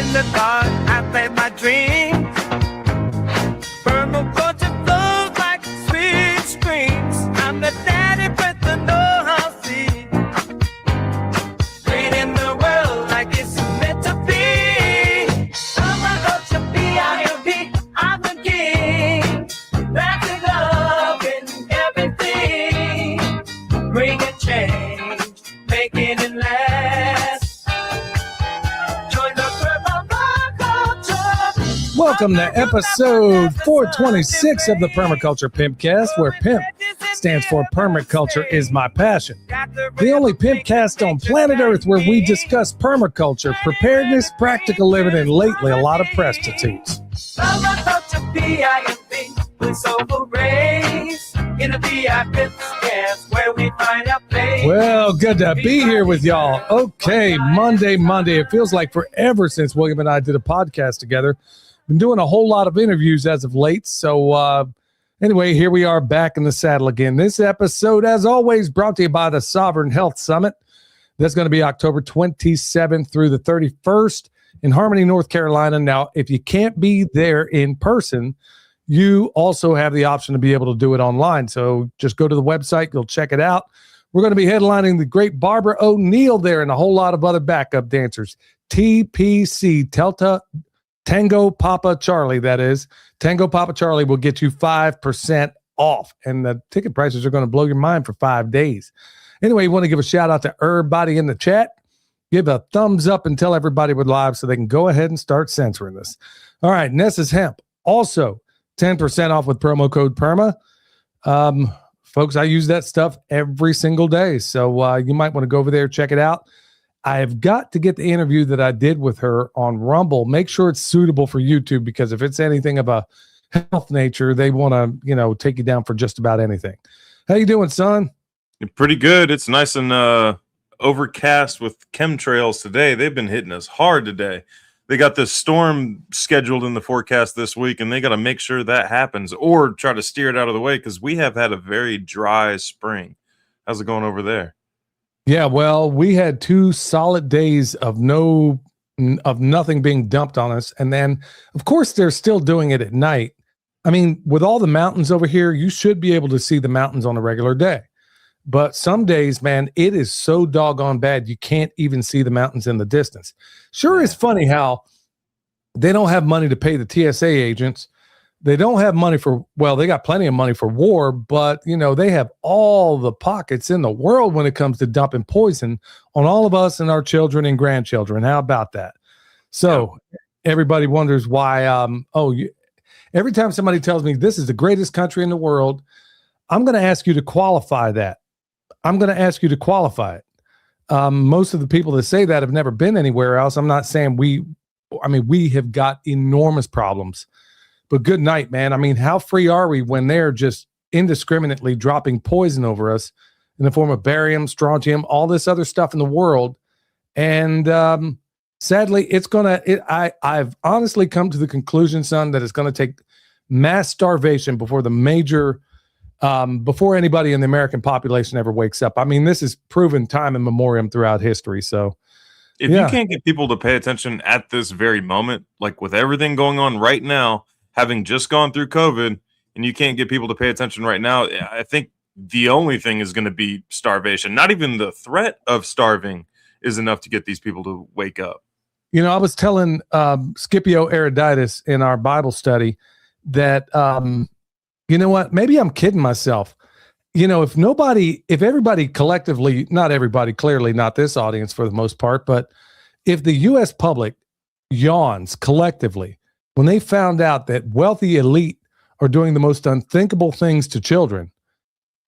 In the dark, I play my dreams. Permaculture flows like sweet streams. I'm the daddy with the know-how seed. Green in the world like it's meant to be. Permaculture, P-I-M-P, I'm the king. Wrapping up in everything. Bringing change, making it last. Join the permaculture. Welcome to episode 426 of the Permaculture Pimpcast, where PIMP stands for Permaculture is my passion. The only Pimpcast on planet Earth where we discuss permaculture, preparedness, practical living, and lately a lot of prostitutes. Permaculture, P-I-M-P, with soulful rays. In the Pimpcast, where we find our place. Well, good to be here with y'all. Okay, Monday. It feels like forever since William and I did a podcast together. Been doing a whole lot of interviews as of late. So anyway, here we are back in the saddle again. This episode, as always, brought to you by the Sovereign Health Summit. That's going to be October 27th through the 31st in Harmony, North Carolina. Now, if you can't be there in person, you also have the option to be able to do it online. So just go to the website. You'll check it out. We're going to be headlining the great Barbara O'Neill there and a whole lot of other backup dancers. TPC, Delta Tango Papa Charlie, that is. Tango Papa Charlie will get you 5% off. And the ticket prices are going to blow your mind for 5 days. Anyway, you want to give a shout out to everybody in the chat. Give a thumbs up and tell everybody we're live so they can go ahead and start censoring this. All right, Nessa's Hemp. Also, 10% off with promo code PERMA. Folks, I use that stuff every single day. So you might want to go over there, check it out. I have got to get the interview that I did with her on Rumble. Make sure it's suitable for YouTube, because if it's anything of a health nature, they want to, take you down for just about anything. How you doing, son? Pretty good. It's nice and overcast with chemtrails today. They've been hitting us hard today. They got this storm scheduled in the forecast this week, and they got to make sure that happens or try to steer it out of the way, because we have had a very dry spring. How's it going over there? Yeah, well, we had 2 solid days of nothing being dumped on us. And then, of course, they're still doing it at night. I mean, with all the mountains over here, you should be able to see the mountains on a regular day. But some days, man, it is so doggone bad, you can't even see the mountains in the distance. Sure, it's funny how they don't have money to pay the TSA agents. They don't have money they got plenty of money for war, but, they have all the pockets in the world when it comes to dumping poison on all of us and our children and grandchildren. How about that? So everybody wonders why, every time somebody tells me this is the greatest country in the world, I'm going to ask you to qualify that. I'm going to ask you to qualify it. Most of the people that say that have never been anywhere else. I'm not saying we have got enormous problems. But good night, man. I mean, how free are we when they're just indiscriminately dropping poison over us in the form of barium, strontium, all this other stuff in the world? And sadly, I've honestly come to the conclusion, son, that it's going to take mass starvation before before anybody in the American population ever wakes up. I mean, this is proven time in memoriam throughout history. So if you can't get people to pay attention at this very moment, like with everything going on right now, having just gone through COVID, and you can't get people to pay attention right now, I think the only thing is going to be starvation. Not even the threat of starving is enough to get these people to wake up. I was telling Scipio Eruditus in our Bible study that, you know what, maybe I'm kidding myself. If everybody collectively, not everybody, clearly not this audience for the most part, but if the U.S. public yawns collectively when they found out that wealthy elite are doing the most unthinkable things to children.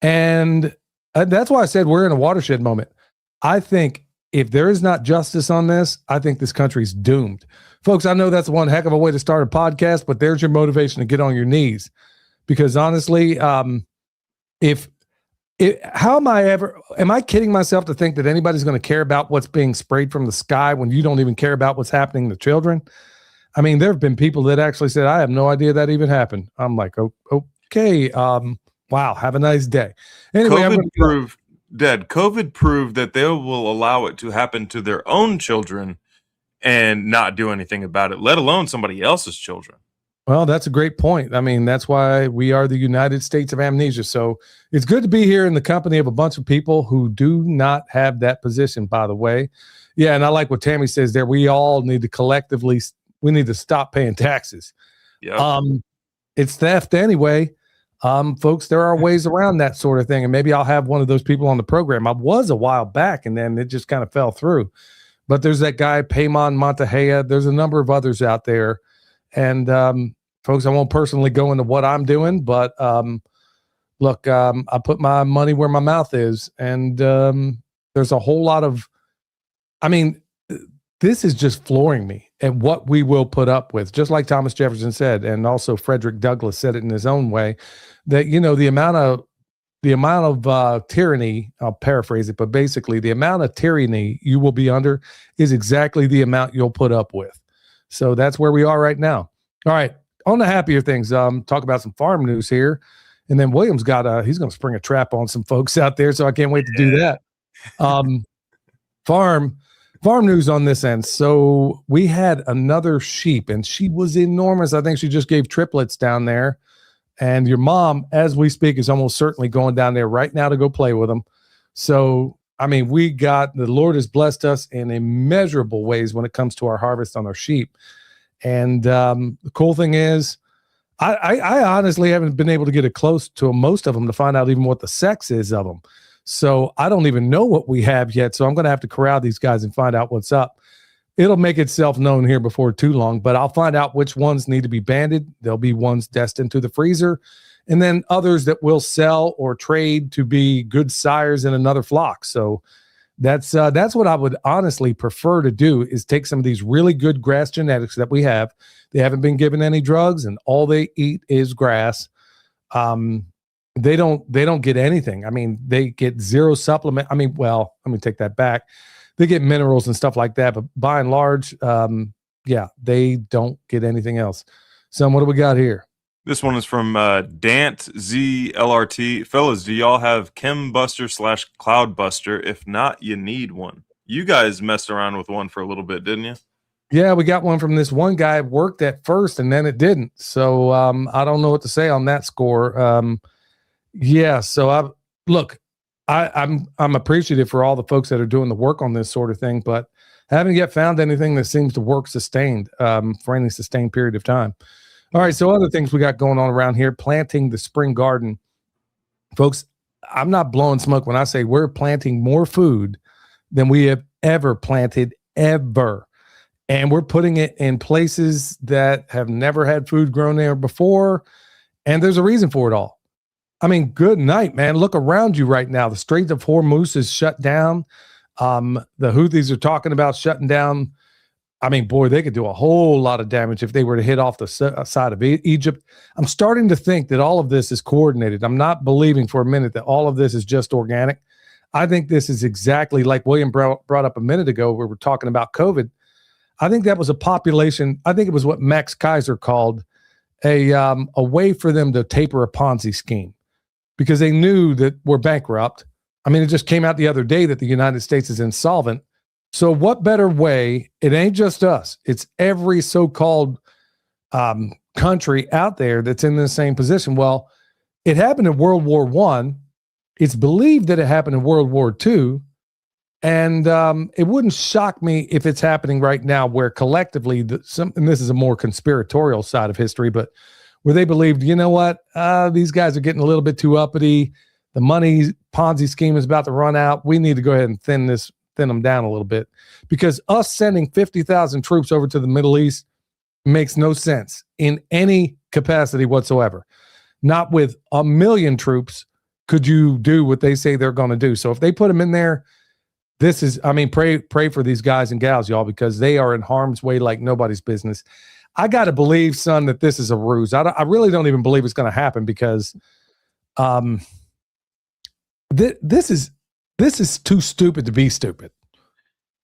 And that's why I said we're in a watershed moment. I think if there is not justice on this, I think this country's doomed. Folks, I know that's one heck of a way to start a podcast, but there's your motivation to get on your knees. Because honestly, am I kidding myself to think that anybody's going to care about what's being sprayed from the sky when you don't even care about what's happening to children? I mean, there have been people that actually said, I have no idea that even happened. I'm like, okay. Wow. Have a nice day. Anyway, COVID proved that they will allow it to happen to their own children and not do anything about it, let alone somebody else's children. Well, that's a great point. I mean, that's why we are the United States of amnesia. So it's good to be here in the company of a bunch of people who do not have that position, by the way. Yeah, and I like what Tammy says there. We all need to collectively, we need to stop paying taxes. Yeah. It's theft anyway. Folks, there are ways around that sort of thing. And maybe I'll have one of those people on the program. I was a while back, and then it just kind of fell through. But there's that guy, Paymon Montahea. There's a number of others out there. And folks, I won't personally go into what I'm doing, but look, I put my money where my mouth is. And there's a whole lot of, I mean, this is just flooring me at what we will put up with, just like Thomas Jefferson said, and also Frederick Douglass said it in his own way, that, you know, the amount of tyranny, I'll paraphrase it, but basically the amount of tyranny you will be under is exactly the amount you'll put up with. So that's where we are right now. All right, on the happier things, talk about some farm news here. And then William's got he's going to spring a trap on some folks out there, so I can't wait to do that. Farm news on this end. So we had another sheep, and she was enormous. I think she just gave triplets down there. And your mom, as we speak, is almost certainly going down there right now to go play with them. So, I mean, the Lord has blessed us in immeasurable ways when it comes to our harvest on our sheep. And the cool thing is, I honestly haven't been able to get it close to most of them to find out even what the sex is of them. So I don't even know what we have yet. So I'm going to have to corral these guys and find out what's up. It'll make itself known here before too long, but I'll find out which ones need to be banded. There'll be ones destined to the freezer, and then others that will sell or trade to be good sires in another flock. So that's what I would honestly prefer to do, is take some of these really good grass genetics that we have. They haven't been given any drugs, and all they eat is grass. They don't get anything. I mean, they get zero supplement. I mean, well, let me take that back. They get minerals and stuff like that, but by and large, they don't get anything else. So what do we got here? This one is from Dant ZLRT. Fellas, do y'all have Chem Buster / Cloud Buster? If not, you need one. You guys messed around with one for a little bit, didn't you? Yeah, we got one from this one guy. It worked at first, and then it didn't. So I don't know what to say on that score. So I'm appreciative for all the folks that are doing the work on this sort of thing, but haven't yet found anything that seems to work sustained for any sustained period of time. All right, so other things we got going on around here, planting the spring garden. Folks, I'm not blowing smoke when I say we're planting more food than we have ever planted, ever. And we're putting it in places that have never had food grown there before, and there's a reason for it all. I mean, good night, man. Look around you right now. The Strait of Hormuz is shut down. The Houthis are talking about shutting down. I mean, boy, they could do a whole lot of damage if they were to hit off the side of Egypt. I'm starting to think that all of this is coordinated. I'm not believing for a minute that all of this is just organic. I think this is exactly like William brought up a minute ago where we're talking about COVID. I think that was a population. I think it was what Max Kaiser called a way for them to taper a Ponzi scheme, because they knew that we're bankrupt. I mean, it just came out the other day that the United States is insolvent. So what better way? It ain't just us. It's every so-called country out there that's in the same position. Well, it happened in World War I. It's believed that it happened in World War II. And it wouldn't shock me if it's happening right now, where collectively, and this is a more conspiratorial side of history, but where they believed, you know what, these guys are getting a little bit too uppity. The money Ponzi scheme is about to run out. We need to go ahead and thin them down a little bit, because us sending 50,000 troops over to the Middle East makes no sense in any capacity whatsoever. Not with 1 million troops could you do what they say they're going to do. So if they put them in there, pray for these guys and gals, y'all, because they are in harm's way like nobody's business. I got to believe, son, that this is a ruse. I really don't even believe it's going to happen, because this is too stupid to be stupid.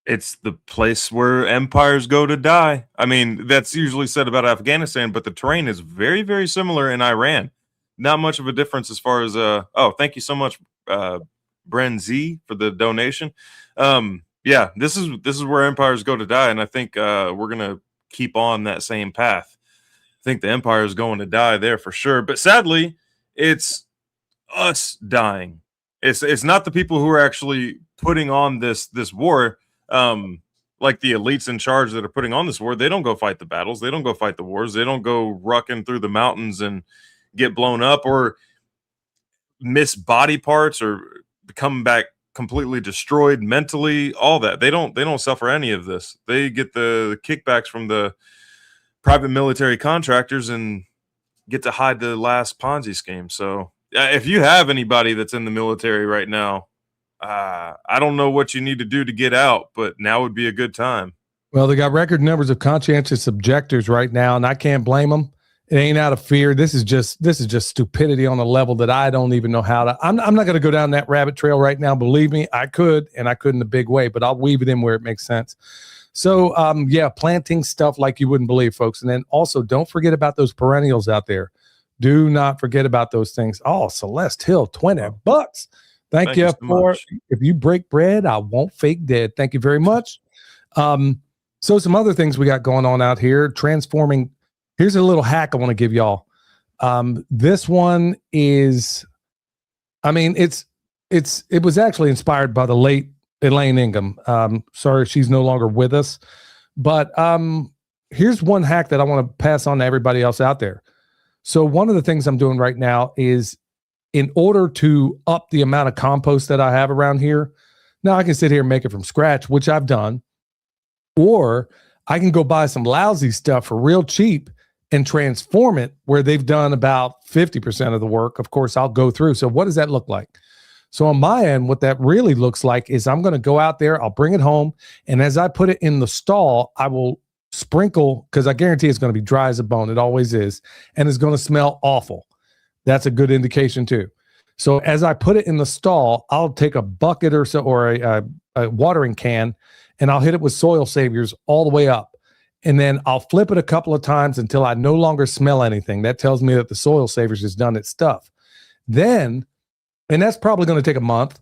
It's the place where empires go to die. I mean, that's usually said about Afghanistan, but the terrain is very, very similar in Iran. Not much of a difference as far as thank you so much, Bren Z, for the donation. yeah, this is where empires go to die, and I think we're gonna keep on that same path. I think the empire is going to die there for sure. But sadly, it's us dying. It's not the people who are actually putting on this war. Like the elites in charge that are putting on this war, they don't go fight the battles. They don't go fight the wars. They don't go rucking through the mountains and get blown up or miss body parts or come back completely destroyed mentally. All that they don't suffer any of this. They get the kickbacks from the private military contractors and get to hide the last Ponzi scheme. So if you have anybody that's in the military right now, I don't know what you need to do to get out, but now would be a good time. Well, they got record numbers of conscientious objectors right now, and I can't blame them. It ain't out of fear. This is just stupidity on a level that I don't even know how to. I'm not going to go down that rabbit trail right now. Believe me, I could, and I could in a big way, but I'll weave it in where it makes sense. So, yeah, planting stuff like you wouldn't believe, folks. And then also, don't forget about those perennials out there. Do not forget about those things. Oh, Celeste Hill, $20. Thank you so for much. If you break bread, I won't fake dead. Thank you very much. So some other things we got going on out here. Transforming. Here's a little hack I want to give y'all. This one is, I mean, it was actually inspired by the late Elaine Ingham. Sorry, she's no longer with us. But here's one hack that I want to pass on to everybody else out there. So one of the things I'm doing right now is, in order to up the amount of compost that I have around here, now I can sit here and make it from scratch, which I've done, or I can go buy some lousy stuff for real cheap and transform it where they've done about 50% of the work. Of course, I'll go through. So what does that look like? So on my end, what that really looks like is I'm going to go out there, I'll bring it home, and as I put it in the stall, I will sprinkle, because I guarantee it's going to be dry as a bone. It always is. And it's going to smell awful. That's a good indication too. So as I put it in the stall, I'll take a bucket or so, or a watering can, and I'll hit it with soil saviors all the way up. And then I'll flip it a couple of times until I no longer smell anything. That tells me that the soil saviors has done its stuff. Then, and that's probably going to take a month.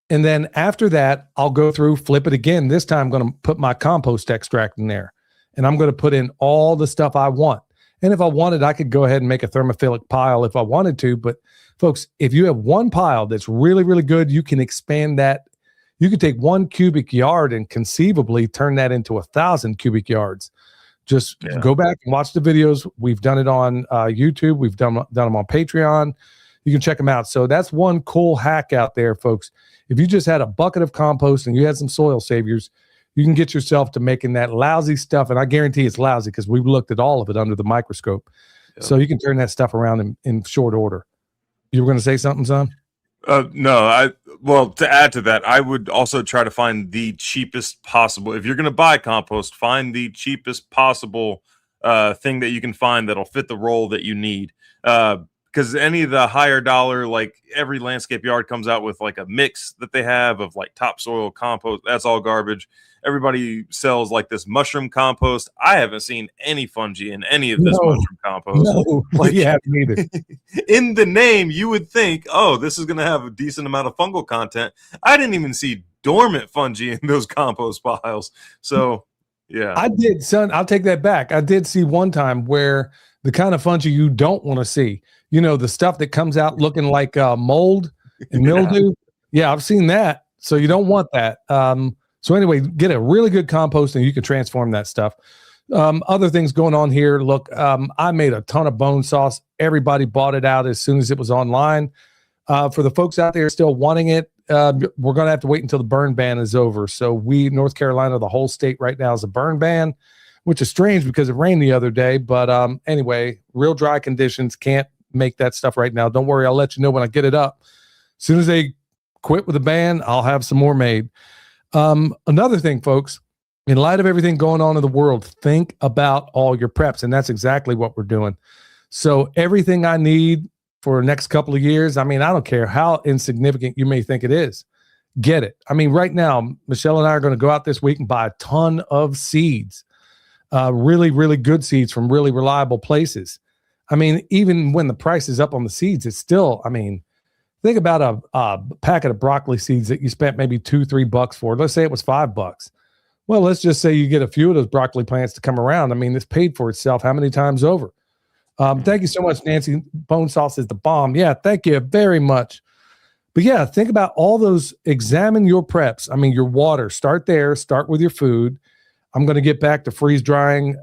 And then after that, I'll go through, flip it again. This time I'm going to put my compost extract in there, and I'm going to put in all the stuff I want. And if I wanted, I could go ahead and make a thermophilic pile if I wanted to. But folks, if you have one pile that's really, really good, you can expand that. You could take 1 cubic yard and conceivably turn that into 1,000 cubic yards. Just go back and watch the videos. We've done it on YouTube. We've done them on Patreon. You can check them out. So that's one cool hack out there, folks. If you just had a bucket of compost and you had some soil saviors, you can get yourself to making that lousy stuff. And I guarantee it's lousy because we've looked at all of it under the microscope. Yep. So you can turn that stuff around in short order. You were going to say something, son? No, well, to add to that, I would also try to find the cheapest possible. If you're going to buy compost, find the cheapest possible thing that you can find that'll fit the role that you need. Because any of the higher dollar, like every landscape yard comes out with like a mix that they have of like topsoil compost. That's all garbage. Everybody sells like this mushroom compost. I haven't seen any fungi in any of this mushroom compost. No, like, yeah, neither. In the name, you would think, oh, this is going to have a decent amount of fungal content. I didn't even see dormant fungi in those compost piles. So, yeah. I did, son. I'll take that back. I did see one time where the kind of fungi you don't want to see, you know, the stuff that comes out looking like mold and mildew. Yeah, I've seen that. So you don't want that. So anyway, get a really good compost and you can transform that stuff. Other things going on here. Look, I made a ton of bone sauce. Everybody bought it out as soon as it was online. For the folks out there still wanting it, we're going to have to wait until the burn ban is over. So North Carolina, the whole state right now is a burn ban, which is strange because it rained the other day. But anyway, real dry conditions, can't make that stuff right now. Don't worry, I'll let you know when I get it up. As soon as they quit with the ban, I'll have some more made. Another thing, folks, in light of everything going on in the world, think about all your preps. And that's exactly what we're doing. So everything I need for the next couple of years, I mean, I don't care how insignificant you may think it is, get it. I mean, right now, Michelle and I are going to go out this week and buy a ton of seeds, really, really good seeds from really reliable places. I mean, even when the price is up on the seeds, it's still, I mean, Think about a packet of broccoli seeds that you spent maybe $2-3 for. Let's say it was $5. Well, let's just say you get a few of those broccoli plants to come around. I mean, it's paid for itself how many times over? Thank you so much, Nancy. Bone sauce is the bomb. Yeah, thank you very much. But yeah, think about all those. Examine your preps. I mean, your water. Start there. Start with your food. I'm going to get back to freeze drying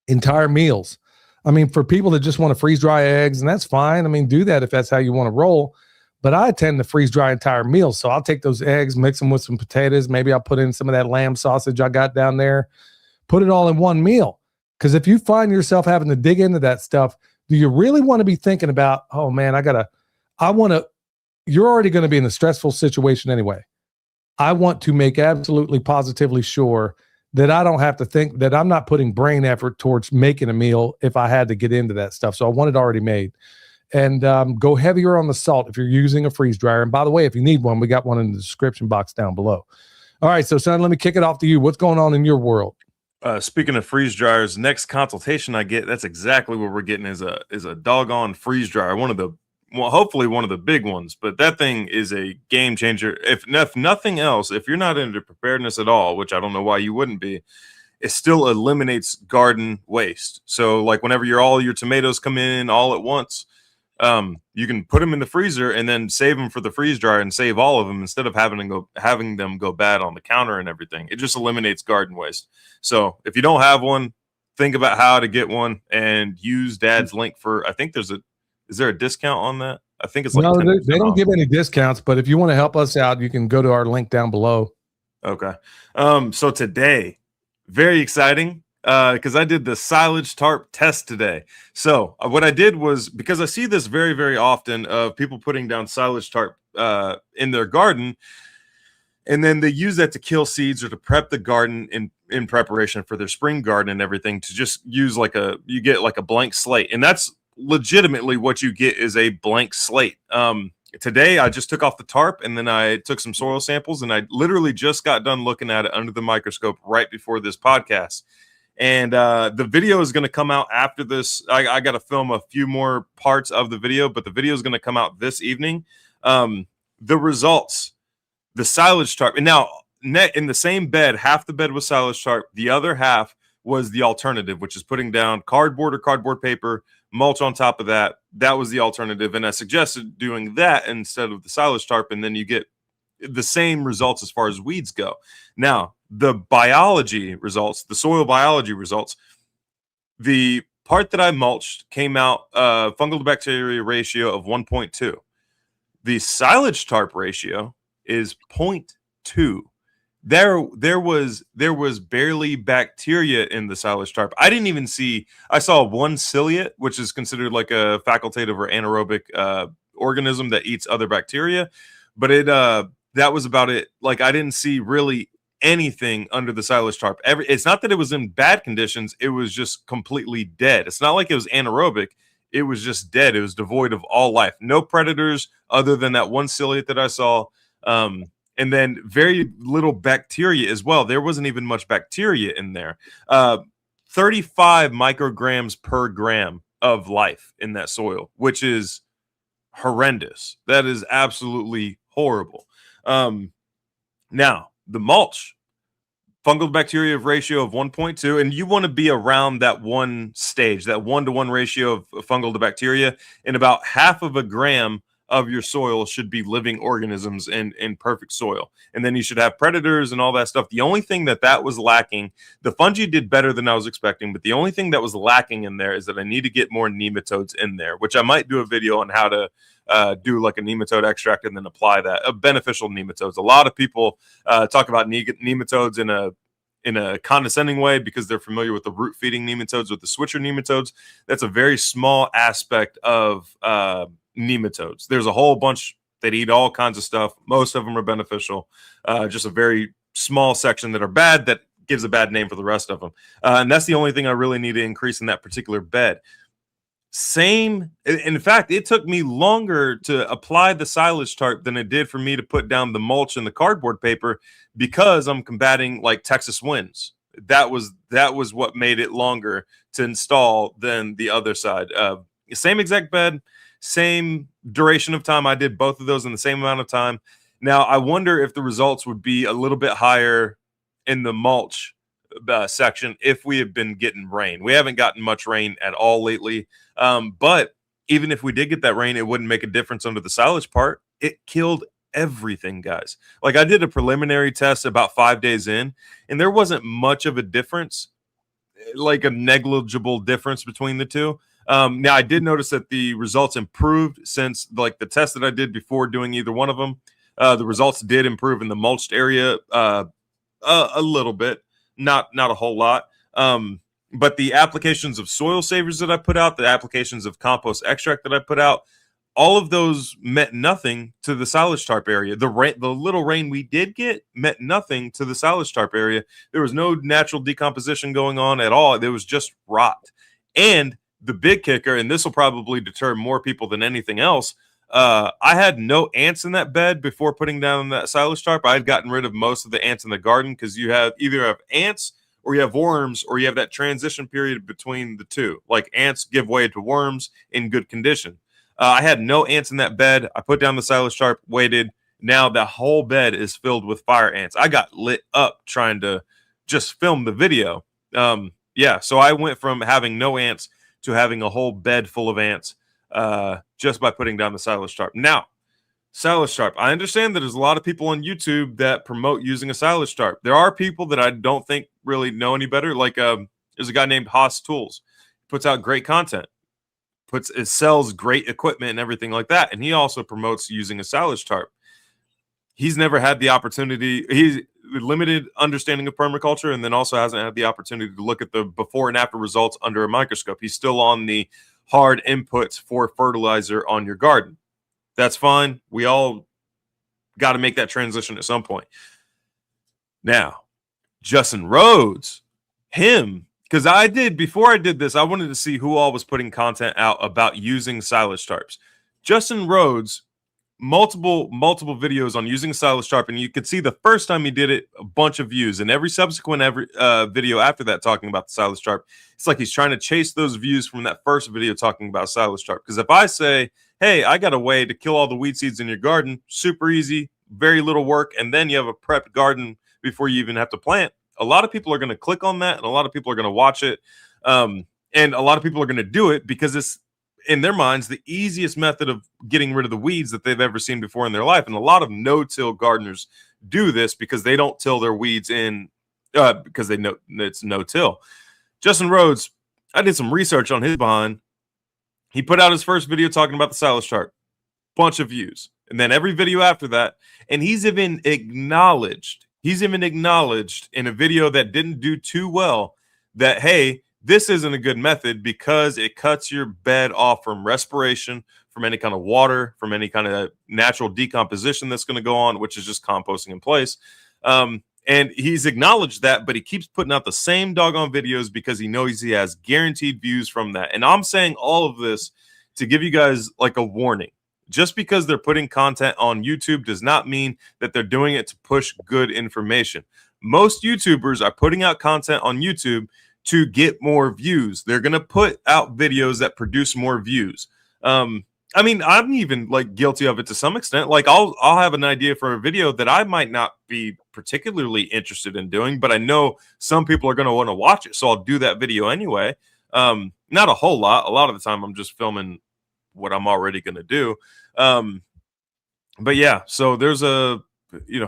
entire meals. I mean, for people that just want to freeze dry eggs, and that's fine. I mean, do that if that's how you want to roll. But I tend to freeze dry entire meals. So I'll take those eggs, mix them with some potatoes. Maybe I'll put in some of that lamb sausage I got down there, put it all in one meal. Because if you find yourself having to dig into that stuff, do you really want to be thinking about, oh man, you're already going to be in a stressful situation anyway. I want to make absolutely positively sure that I don't have to think, that I'm not putting brain effort towards making a meal if I had to get into that stuff. So I want it already made. And go heavier on the salt if you're using a freeze dryer. And by the way, if you need one, we got one in the description box down below. All right, so son, let me kick it off to you. What's going on in your world? Speaking of freeze dryers, next consultation I get, that's exactly what we're getting is a doggone freeze dryer. Hopefully one of the big ones, but that thing is a game changer. If nothing else, if you're not into preparedness at all, which I don't know why you wouldn't be, it still eliminates garden waste. So like whenever all your tomatoes come in all at once, you can put them in the freezer and then save them for the freeze dryer and save all of them instead of having them go bad on the counter and everything. It just eliminates garden waste. So if you don't have one, think about how to get one and use Dad's link for, I think is there a discount on that? I think it's like no, they don't give any discounts, but if you want to help us out, you can go to our link down below. Okay. So today, very exciting, because I did the silage tarp test today. So what I did was, because I see this very, very often of people putting down silage tarp in their garden, and then they use that to kill seeds or to prep the garden in preparation for their spring garden and everything, to just use you get like a blank slate. And that's legitimately what you get, is a blank slate. Today I just took off the tarp and then I took some soil samples, and I literally just got done looking at it under the microscope right before this podcast. And the video is going to come out after this. I got to film a few more parts of the video, but the video is going to come out this evening. The results, the silage tarp, and now in the same bed, half the bed was silage tarp, the other half was the alternative, which is putting down cardboard or cardboard paper, mulch on top of that. That was the alternative. And I suggested doing that instead of the silage tarp, and then you get the same results as far as weeds go. Now, the biology results, the soil biology results, the part that I mulched came out fungal to bacteria ratio of 1.2. The silage tarp ratio is 0.2. There was barely bacteria in the silage tarp. I saw one ciliate, which is considered like a facultative or anaerobic organism that eats other bacteria, but that was about it. Like, I didn't see really anything under the silage tarp. It's not that it was in bad conditions, it was just completely dead. It's not like it was anaerobic, it was just dead. It was devoid of all life. No predators other than that one ciliate that I saw. And then very little bacteria as well. There wasn't even much bacteria in there. 35 micrograms per gram of life in that soil, which is horrendous. That is absolutely horrible. Now, the mulch, fungal bacteria ratio of 1.2, and you want to be around that one stage, that 1-to-1 ratio of fungal to bacteria, and about half of a gram of your soil should be living organisms in perfect soil. And then you should have predators and all that stuff. The only thing that was lacking, the fungi did better than I was expecting, but the only thing that was lacking in there is that I need to get more nematodes in there, which I might do a video on how to do like a nematode extract and then apply that. Beneficial nematodes. A lot of people talk about nematodes in a condescending way because they're familiar with the root feeding nematodes, with the switcher nematodes. That's a very small aspect of nematodes. There's a whole bunch that eat all kinds of stuff. Most of them are beneficial. Just a very small section that are bad that gives a bad name for the rest of them. And that's the only thing I really need to increase in that particular bed. In fact, it took me longer to apply the silage tarp than it did for me to put down the mulch and the cardboard paper, because I'm combating like Texas winds. That was what made it longer to install than the other side. Same exact bed, same duration of time. I did both of those in the same amount of time. Now, I wonder if the results would be a little bit higher in the mulch section if we have been getting rain. We haven't gotten much rain at all lately. But even if we did get that rain, it wouldn't make a difference under the silage part. It killed everything, guys. Like, I did a preliminary test about 5 days in, and there wasn't much of a difference, like a negligible difference between the two. Now, I did notice that the results improved since like the test that I did before doing either one of them. The results did improve in the mulched area a little bit, not a whole lot. But the applications of soil savers that I put out, the applications of compost extract that I put out, all of those meant nothing to the silage tarp area. The little rain we did get meant nothing to the silage tarp area. There was no natural decomposition going on at all. There was just rot. And the big kicker, and this will probably deter more people than anything else, I had no ants in that bed before putting down that silage tarp. I had gotten rid of most of the ants in the garden because you either have ants or you have worms, or you have that transition period between the two. Like, ants give way to worms in good condition. I had no ants in that bed. I put down the silage tarp, waited. Now the whole bed is filled with fire ants. I got lit up trying to just film the video. So I went from having no ants to having a whole bed full of ants just by putting down the silage tarp. Now, silage tarp. I understand that there's a lot of people on YouTube that promote using a silage tarp. There are people that I don't think really know any better. Like, there's a guy named Haas Tools. Puts out great content. It sells great equipment and everything like that. And he also promotes using a silage tarp. He's never had the opportunity. He's limited understanding of permaculture, and then also hasn't had the opportunity to look at the before and after results under a microscope. He's still on the hard inputs for fertilizer on your garden. That's fine. We all got to make that transition at some point. Now, Justin Rhodes, because before I did this, I wanted to see who all was putting content out about using silage tarps. Justin Rhodes, multiple videos on using silage tarp, and you could see the first time he did it, a bunch of views, and every subsequent video after that talking about the silage tarp, it's like he's trying to chase those views from that first video talking about silage tarp. Because if I say, hey, I got a way to kill all the weed seeds in your garden, super easy, very little work, and then you have a prepped garden before you even have to plant, a lot of people are going to click on that, and a lot of people are going to watch it. And a lot of people are going to do it because it's, in their minds, the easiest method of getting rid of the weeds that they've ever seen before in their life. And a lot of no-till gardeners do this because they don't till their weeds in because they know it's no-till. Justin Rhodes, I did some research on his behind. He put out his first video talking about the silage tarp. Bunch of views. And then every video after that. And he's even acknowledged in a video that didn't do too well that, hey, this isn't a good method because it cuts your bed off from respiration, from any kind of water, from any kind of natural decomposition that's going to go on, which is just composting in place. And he's acknowledged that, but he keeps putting out the same doggone videos because he knows he has guaranteed views from that. And I'm saying all of this to give you guys like a warning. Just because they're putting content on YouTube does not mean that they're doing it to push good information. Most YouTubers are putting out content on YouTube to get more views. They're going to put out videos that produce more views. I mean, I'm even like guilty of it to some extent. Like I'll have an idea for a video that I might not be particularly interested in doing, but I know some people are going to want to watch it. So I'll do that video anyway. Not a whole lot. A lot of the time I'm just filming what I'm already going to do. But yeah, so there's a,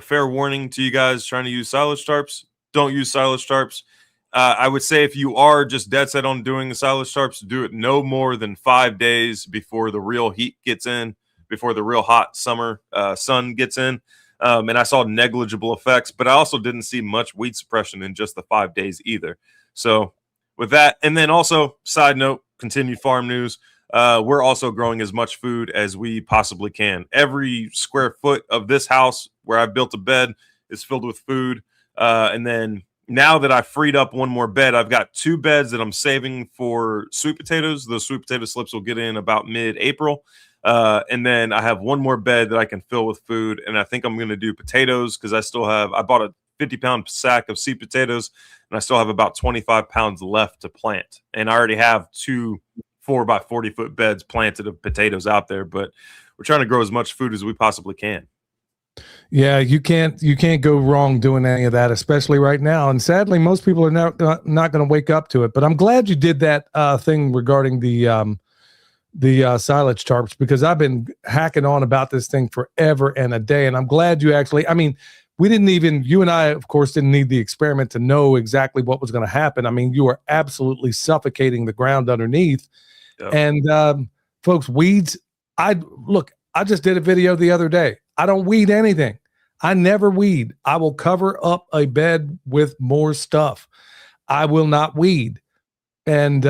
fair warning to you guys trying to use silage tarps. Don't use silage tarps. I would say if you are just dead set on doing the silage tarps, do it no more than 5 days before the real heat gets in, before the real hot summer sun gets in. And I saw negligible effects, but I also didn't see much weed suppression in just the 5 days either. So with that, and then also side note, continued farm news. We're also growing as much food as we possibly can. Every square foot of this house where I built a bed is filled with food. And then now that I freed up one more bed, I've got 2 beds that I'm saving for sweet potatoes. Those sweet potato slips will get in about mid-April. And then I have one more bed that I can fill with food. And I think I'm going to do potatoes because I bought a 50-pound sack of sweet potatoes and I still have about 25 pounds left to plant. And I already have 2 4 by 40 foot beds planted of potatoes out there, but we're trying to grow as much food as we possibly can. Yeah, you can't go wrong doing any of that, especially right now. And sadly, most people are not going to wake up to it. But I'm glad you did that thing regarding the silage tarps, because I've been hacking on about this thing forever and a day. And I'm glad you actually, I mean, you and I, of course, didn't need the experiment to know exactly what was going to happen. I mean, you are absolutely suffocating the ground underneath. Yep. And folks, weeds, I just did a video the other day. I don't weed anything. I never weed. I will cover up a bed with more stuff. I will not weed. And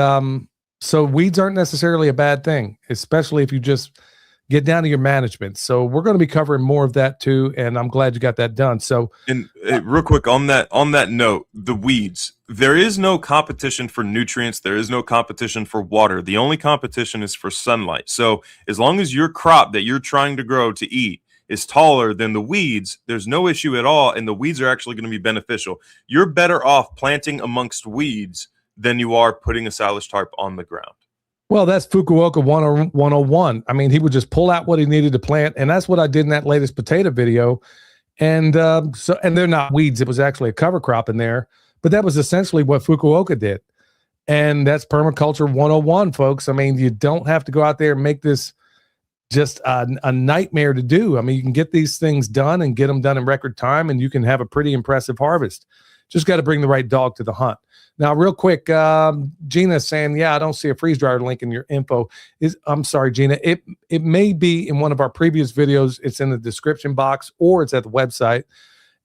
so weeds aren't necessarily a bad thing, especially if you just get down to your management. So we're going to be covering more of that too, and I'm glad you got that done. So, and real quick on that note, the weeds, there is no competition for nutrients. There is no competition for water. The only competition is for sunlight. So as long as your crop that you're trying to grow to eat is taller than the weeds, there's no issue at all, and the weeds are actually going to be beneficial. You're better off planting amongst weeds than you are putting a silage tarp on the ground. Well, that's Fukuoka 101. I mean, he would just pull out what he needed to plant, and that's what I did in that latest potato video. And and they're not weeds. It was actually a cover crop in there, but that was essentially what Fukuoka did. And that's permaculture 101, folks. I mean, you don't have to go out there and make this just a nightmare to do. I mean, you can get these things done and get them done in record time, and you can have a pretty impressive harvest. Just got to bring the right dog to the hunt. Now, real quick, Gina's saying, yeah, I don't see a freeze dryer link in your info. I'm sorry, Gina. It may be in one of our previous videos. It's in the description box, or it's at the website.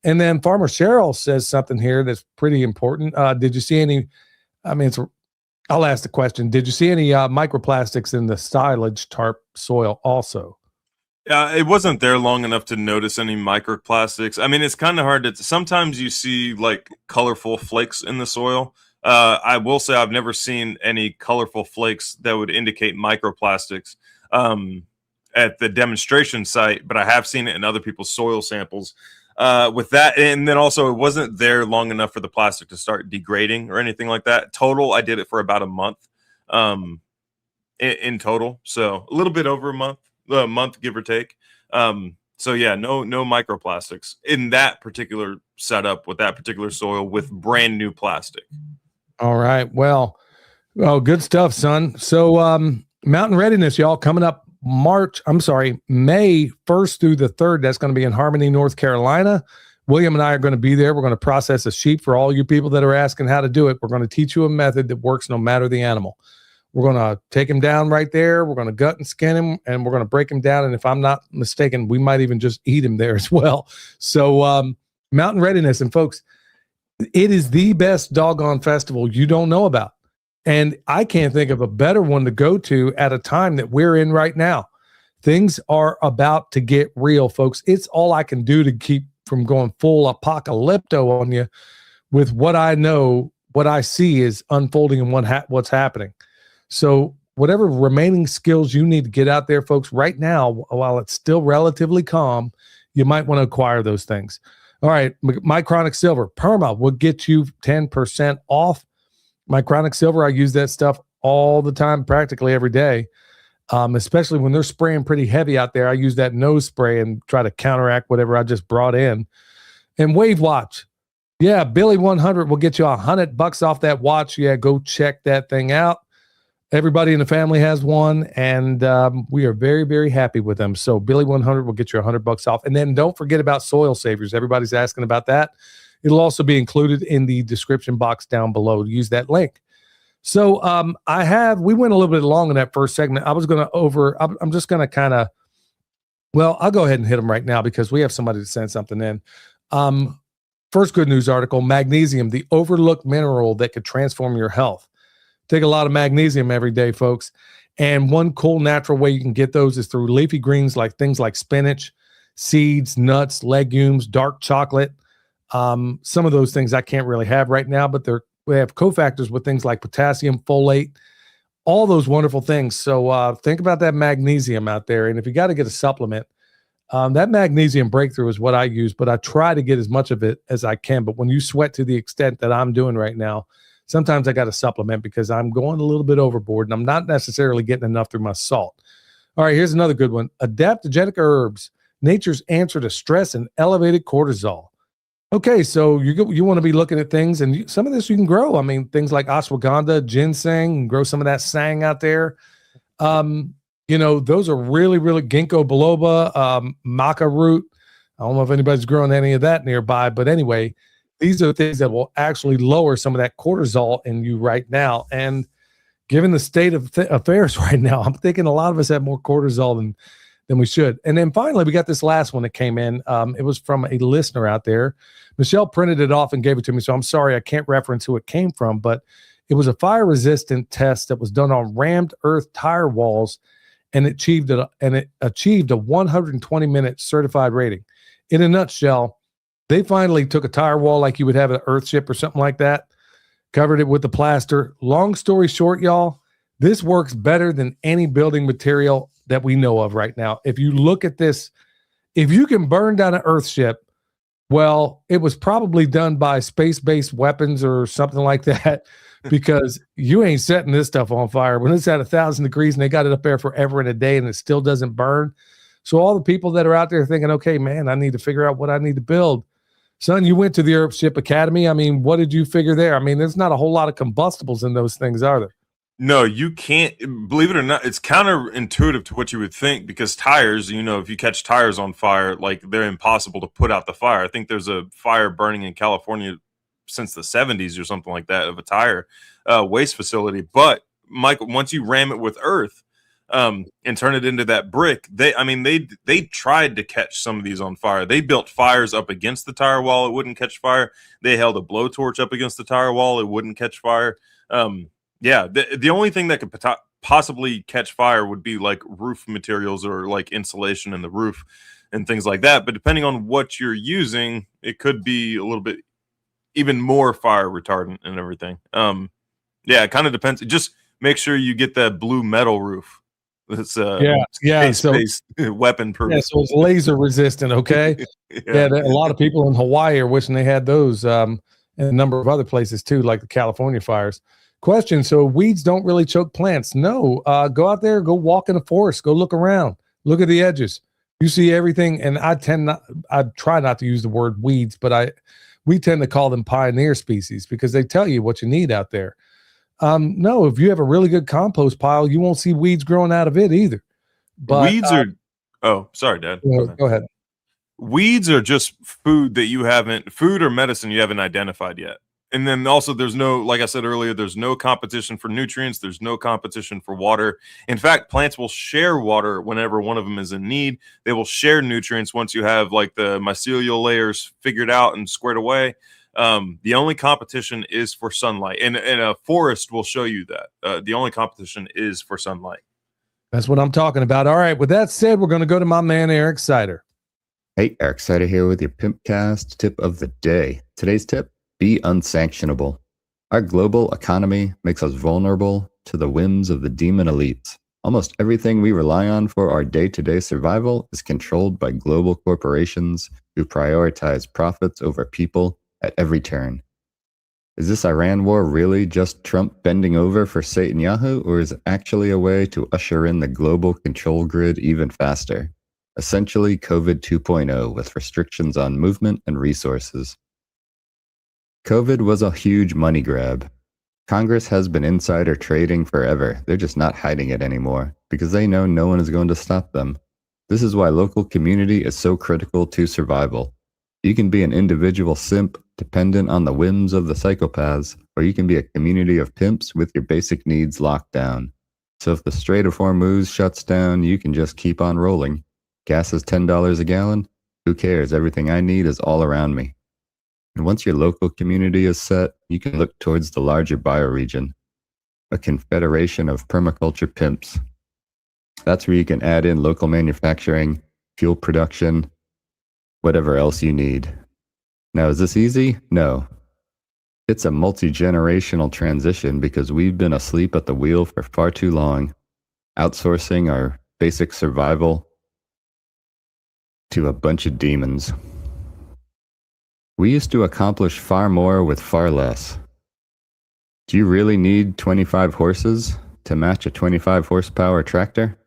And then Farmer Cheryl says something here that's pretty important. Did you see any, I'll ask the question. Did you see any microplastics in the silage tarp soil also? It wasn't there long enough to notice any microplastics. I mean, it's kind of hard to, sometimes you see like colorful flakes in the soil. I will say I've never seen any colorful flakes that would indicate microplastics at the demonstration site, but I have seen it in other people's soil samples with that. And then also it wasn't there long enough for the plastic to start degrading or anything like that. Total, I did it for about a month in total. So a little bit over a month, give or take. So yeah, no microplastics in that particular setup with that particular soil with brand new plastic. All right. Well, good stuff, son. So mountain readiness, y'all, coming up May 1st through the 3rd. That's going to be in Harmony, North Carolina. William and I are going to be there. We're going to process a sheep for all you people that are asking how to do it. We're going to teach you a method that works no matter the animal. We're going to take him down right there. We're going to gut and skin him, and we're going to break him down. And if I'm not mistaken, we might even just eat him there as well. So mountain readiness. And folks, it is the best doggone festival you don't know about. And I can't think of a better one to go to at a time that we're in right now. Things are about to get real, folks. It's all I can do to keep from going full apocalypto on you with what I know, what I see is unfolding and what's happening. So whatever remaining skills you need to get out there, folks, right now, while it's still relatively calm, you might want to acquire those things. All right, Mycronic Silver, Perma will get you 10% off. Mycronic Silver, I use that stuff all the time, practically every day, especially when they're spraying pretty heavy out there. I use that nose spray and try to counteract whatever I just brought in. And Wave Watch, yeah, Billy 100 will get you $100 off that watch. Yeah, go check that thing out. Everybody in the family has one, and we are very, very happy with them. So Billy 100 will get you $100 off. And then don't forget about Soil Saviors. Everybody's asking about that. It'll also be included in the description box down below. Use that link. So we went a little bit long in that first segment. I'm just going to kind of, I'll go ahead and hit them right now because we have somebody to send something in. First good news article, magnesium, the overlooked mineral that could transform your health. Take a lot of magnesium every day, folks. And one cool natural way you can get those is through leafy greens, like things like spinach, seeds, nuts, legumes, dark chocolate. Some of those things I can't really have right now, but we have cofactors with things like potassium, folate, all those wonderful things. So think about that magnesium out there. And if you got to get a supplement, that magnesium breakthrough is what I use, but I try to get as much of it as I can. But when you sweat to the extent that I'm doing right now, sometimes I got to supplement because I'm going a little bit overboard and I'm not necessarily getting enough through my salt. All right, here's another good one. Adaptogenic herbs, nature's answer to stress and elevated cortisol. Okay, so you want to be looking at things, and some of this you can grow. I mean, things like ashwagandha, ginseng, grow some of that sang out there. Those are really, really ginkgo biloba, maca root. I don't know if anybody's growing any of that nearby, but anyway, these are things that will actually lower some of that cortisol in you right now. And given the state of affairs right now, I'm thinking a lot of us have more cortisol than we should. And then finally, we got this last one that came in. It was from a listener out there. Michelle printed it off and gave it to me, so I'm sorry I can't reference who it came from, but it was a fire-resistant test that was done on rammed earth tire walls, and it achieved a 120-minute certified rating. In a nutshell, they finally took a tire wall like you would have an earth ship or something like that, covered it with the plaster. Long story short, y'all, this works better than any building material that we know of right now. If you look at this, if you can burn down an earth ship, well, it was probably done by space-based weapons or something like that, because you ain't setting this stuff on fire when it's at 1,000 degrees and they got it up there forever and a day and it still doesn't burn. So all the people that are out there thinking, okay, man, I need to figure out what I need to build. Son, you went to the Earthship Academy. I mean, what did you figure there? I mean, there's not a whole lot of combustibles in those things, are there? No, you can't. Believe it or not, it's counterintuitive to what you would think, because tires, if you catch tires on fire, like, they're impossible to put out the fire. I think there's a fire burning in California since the 70s or something like that of a tire waste facility. But Michael, once you ram it with earth and turn it into that brick, they tried to catch some of these on fire. They built fires up against the tire wall, it wouldn't catch fire. They held a blowtorch up against the tire wall, it wouldn't catch fire. The only thing that could possibly catch fire would be like roof materials or like insulation in the roof and things like that. But depending on what you're using, it could be a little bit even more fire retardant and everything. It kind of depends. Just make sure you get that blue metal roof. It's space-based, weapon proof. Yeah, so it's laser resistant. Okay. A lot of people in Hawaii are wishing they had those, and a number of other places too, like the California fires. Question: so weeds don't really choke plants? No. Go out there, go walk in the forest, go look around, look at the edges. You see everything, and I try not to use the word weeds, but we tend to call them pioneer species because they tell you what you need out there. No, if you have a really good compost pile, you won't see weeds growing out of it either. But weeds are. Oh, sorry, Dad. Go ahead. Weeds are just food or medicine you haven't identified yet. And then also there's no, like I said earlier, there's no competition for nutrients. There's no competition for water. In fact, plants will share water whenever one of them is in need. They will share nutrients once you have like the mycelial layers figured out and squared away. The only competition is for sunlight, and a forest will show you that. The only competition is for sunlight. That's what I'm talking about. All right. With that said, we're going to go to my man, Eric Sider. Hey, Eric Sider here with your Pimpcast tip of the day. Today's tip: be unsanctionable. Our global economy makes us vulnerable to the whims of the demon elites. Almost everything we rely on for our day-to-day survival is controlled by global corporations who prioritize profits over people at every turn. Is this Iran war really just Trump bending over for Satan Yahoo, or is it actually a way to usher in the global control grid even faster? Essentially COVID 2.0 with restrictions on movement and resources. COVID was a huge money grab. Congress has been insider trading forever. They're just not hiding it anymore because they know no one is going to stop them. This is why local community is so critical to survival. You can be an individual simp dependent on the whims of the psychopaths, or you can be a community of pimps with your basic needs locked down. So if the Strait of Hormuz shuts down, you can just keep on rolling. Gas is $10 a gallon. Who cares? Everything I need is all around me. And once your local community is set, you can look towards the larger bioregion, a confederation of permaculture pimps. That's where you can add in local manufacturing, fuel production, whatever else you need. Now, is this easy? No. It's a multi-generational transition because we've been asleep at the wheel for far too long, outsourcing our basic survival to a bunch of demons. We used to accomplish far more with far less. Do you really need 25 horses to match a 25 horsepower tractor?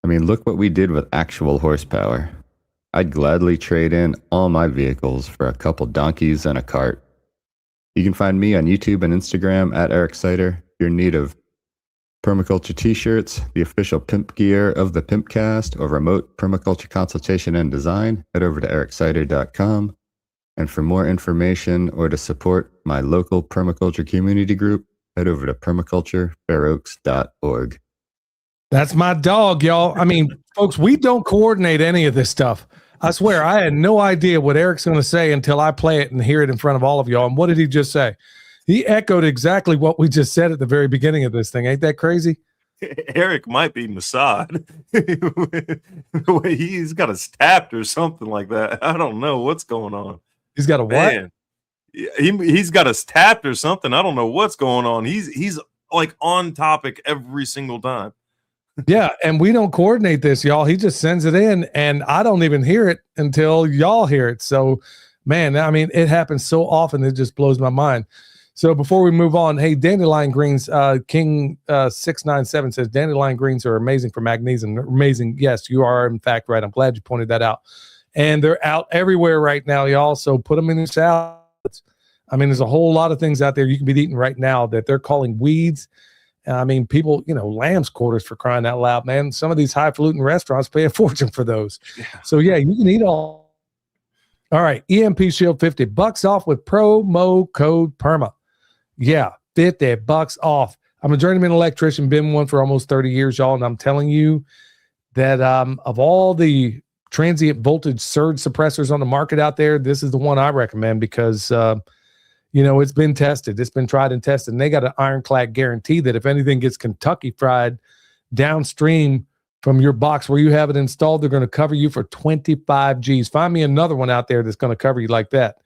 I mean, look what we did with actual horsepower. I'd gladly trade in all my vehicles for a couple donkeys and a cart. You can find me on YouTube and Instagram at Eric Sider. If you're in need of permaculture t-shirts, the official pimp gear of the Pimpcast, or remote permaculture consultation and design, head over to ericsider.com. And for more information or to support my local permaculture community group, head over to permaculturefairoaks.org. That's my dog, y'all. I mean, folks, we don't coordinate any of this stuff. I swear, I had no idea what Eric's going to say until I play it and hear it in front of all of y'all. And what did he just say? He echoed exactly what we just said at the very beginning of this thing. Ain't that crazy? Eric might be Mossad. He's got us tapped or something like that. I don't know what's going on. He's got a what? Man, he's got us tapped or something. I don't know what's going on. He's like on topic every single time. Yeah, and we don't coordinate this, y'all. He just sends it in, and I don't even hear it until y'all hear it. So, man, I mean, it happens so often, it just blows my mind. So before we move on, hey, dandelion greens, King 697 says dandelion greens are amazing for magnesium. Amazing. Yes, you are, in fact, right. I'm glad you pointed that out. And they're out everywhere right now, y'all. So put them in your salads. I mean, there's a whole lot of things out there you can be eating right now that they're calling weeds. I mean, people, lamb's quarters, for crying out loud, man. Some of these highfalutin restaurants pay a fortune for those. Yeah. So, yeah, you can eat all. All right, EMP Shield, $50 off with promo code PERMA. Yeah, $50 off. I'm a journeyman electrician, been one for almost 30 years, y'all, and I'm telling you that of all the transient voltage surge suppressors on the market out there, this is the one I recommend because it's been tested. It's been tried and tested. And they got an ironclad guarantee that if anything gets Kentucky fried downstream from your box where you have it installed, they're going to cover you for 25 G's. Find me another one out there that's going to cover you like that.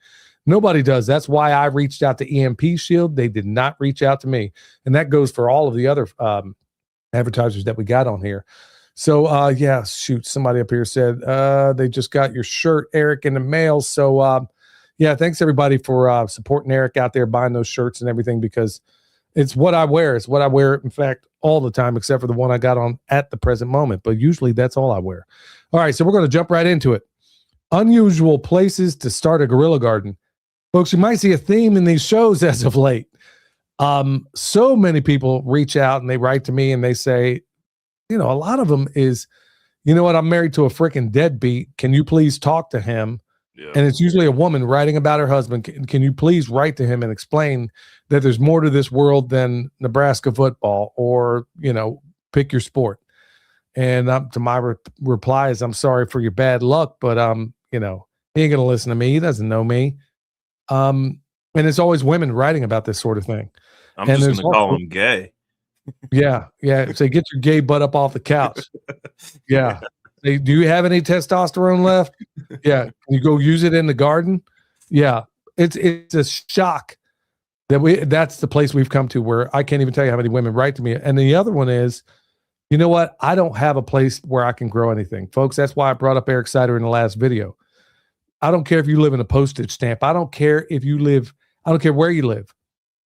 Nobody does. That's why I reached out to EMP Shield. They did not reach out to me. And that goes for all of the other advertisers that we got on here. So, yeah, shoot, somebody up here said they just got your shirt, Eric, in the mail. So, yeah, thanks, everybody, for supporting Eric out there, buying those shirts and everything, because it's what I wear. It's what I wear, in fact, all the time, except for the one I got on at the present moment. But usually that's all I wear. All right, so we're going to jump right into it. Unusual places to start a guerrilla garden. Folks, you might see a theme in these shows as of late. So many people reach out and they write to me and they say, a lot of them is, I'm married to a freaking deadbeat. Can you please talk to him? Yeah. And it's usually a woman writing about her husband. Can you please write to him and explain that there's more to this world than Nebraska football or, pick your sport? And to my reply is, I'm sorry for your bad luck, but, he ain't going to listen to me. He doesn't know me. And it's always women writing about this sort of thing. I'm just going to call him gay. Yeah. Say, get your gay butt up off the couch. Yeah. Say, do you have any testosterone left? Yeah. Can you go use it in the garden? Yeah. It's a shock that's the place we've come to where I can't even tell you how many women write to me. And the other one is, you know what? I don't have a place where I can grow anything. Folks, that's why I brought up Eric Sider in the last video. I don't care if you live in a postage stamp. I don't care where you live.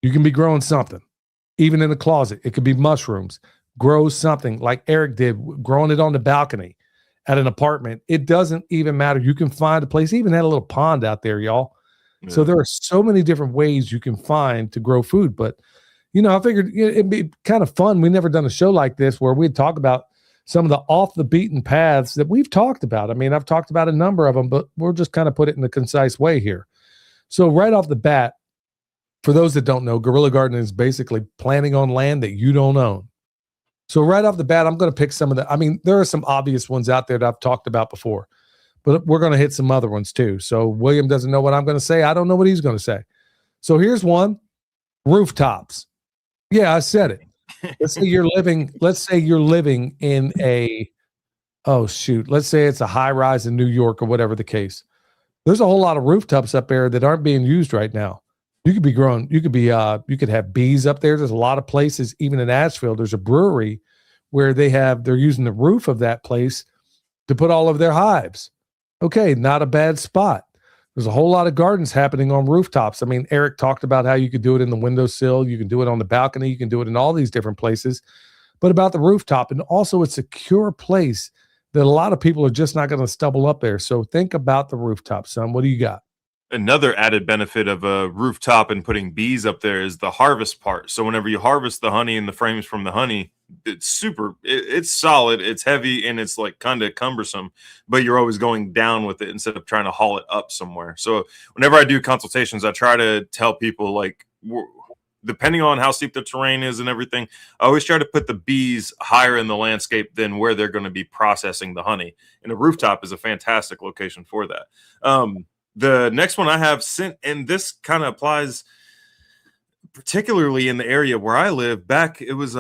You can be growing something, even in the closet. It could be mushrooms. Grow something like Eric did, growing it on the balcony at an apartment. It doesn't even matter. You can find a place. He even had a little pond out there, y'all. Yeah. So there are so many different ways you can find to grow food. But, I figured it'd be kind of fun. We've never done a show like this where we'd talk about some of the off the beaten paths that we've talked about. I mean, I've talked about a number of them, but we'll just kind of put it in a concise way here. So right off the bat, for those that don't know, guerrilla gardening is basically planting on land that you don't own. So right off the bat, I'm going to pick some of there are some obvious ones out there that I've talked about before, but we're going to hit some other ones too. So William doesn't know what I'm going to say. I don't know what he's going to say. So here's one: rooftops. Yeah, I said it. Let's say you're living in let's say it's a high rise in New York or whatever the case. There's a whole lot of rooftops up there that aren't being used right now. You could have bees up there. There's a lot of places, even in Asheville, there's a brewery where they're using the roof of that place to put all of their hives. Okay, not a bad spot. There's a whole lot of gardens happening on rooftops. I mean, Eric talked about how you could do it in the windowsill. You can do it on the balcony. You can do it in all these different places. But about the rooftop, and also a secure place that a lot of people are just not going to stumble up there. So think about the rooftop, son. What do you got? Another added benefit of a rooftop and putting bees up there is the harvest part. So whenever you harvest the honey and the frames from the honey, it's solid, it's heavy, and it's like kind of cumbersome, but you're always going down with it instead of trying to haul it up somewhere. So whenever I do consultations, I try to tell people, like, depending on how steep the terrain is and everything, I always try to put the bees higher in the landscape than where they're going to be processing the honey. And a rooftop is a fantastic location for that. The next one I have sent, and this kind of applies particularly in the area where I live. Back, it was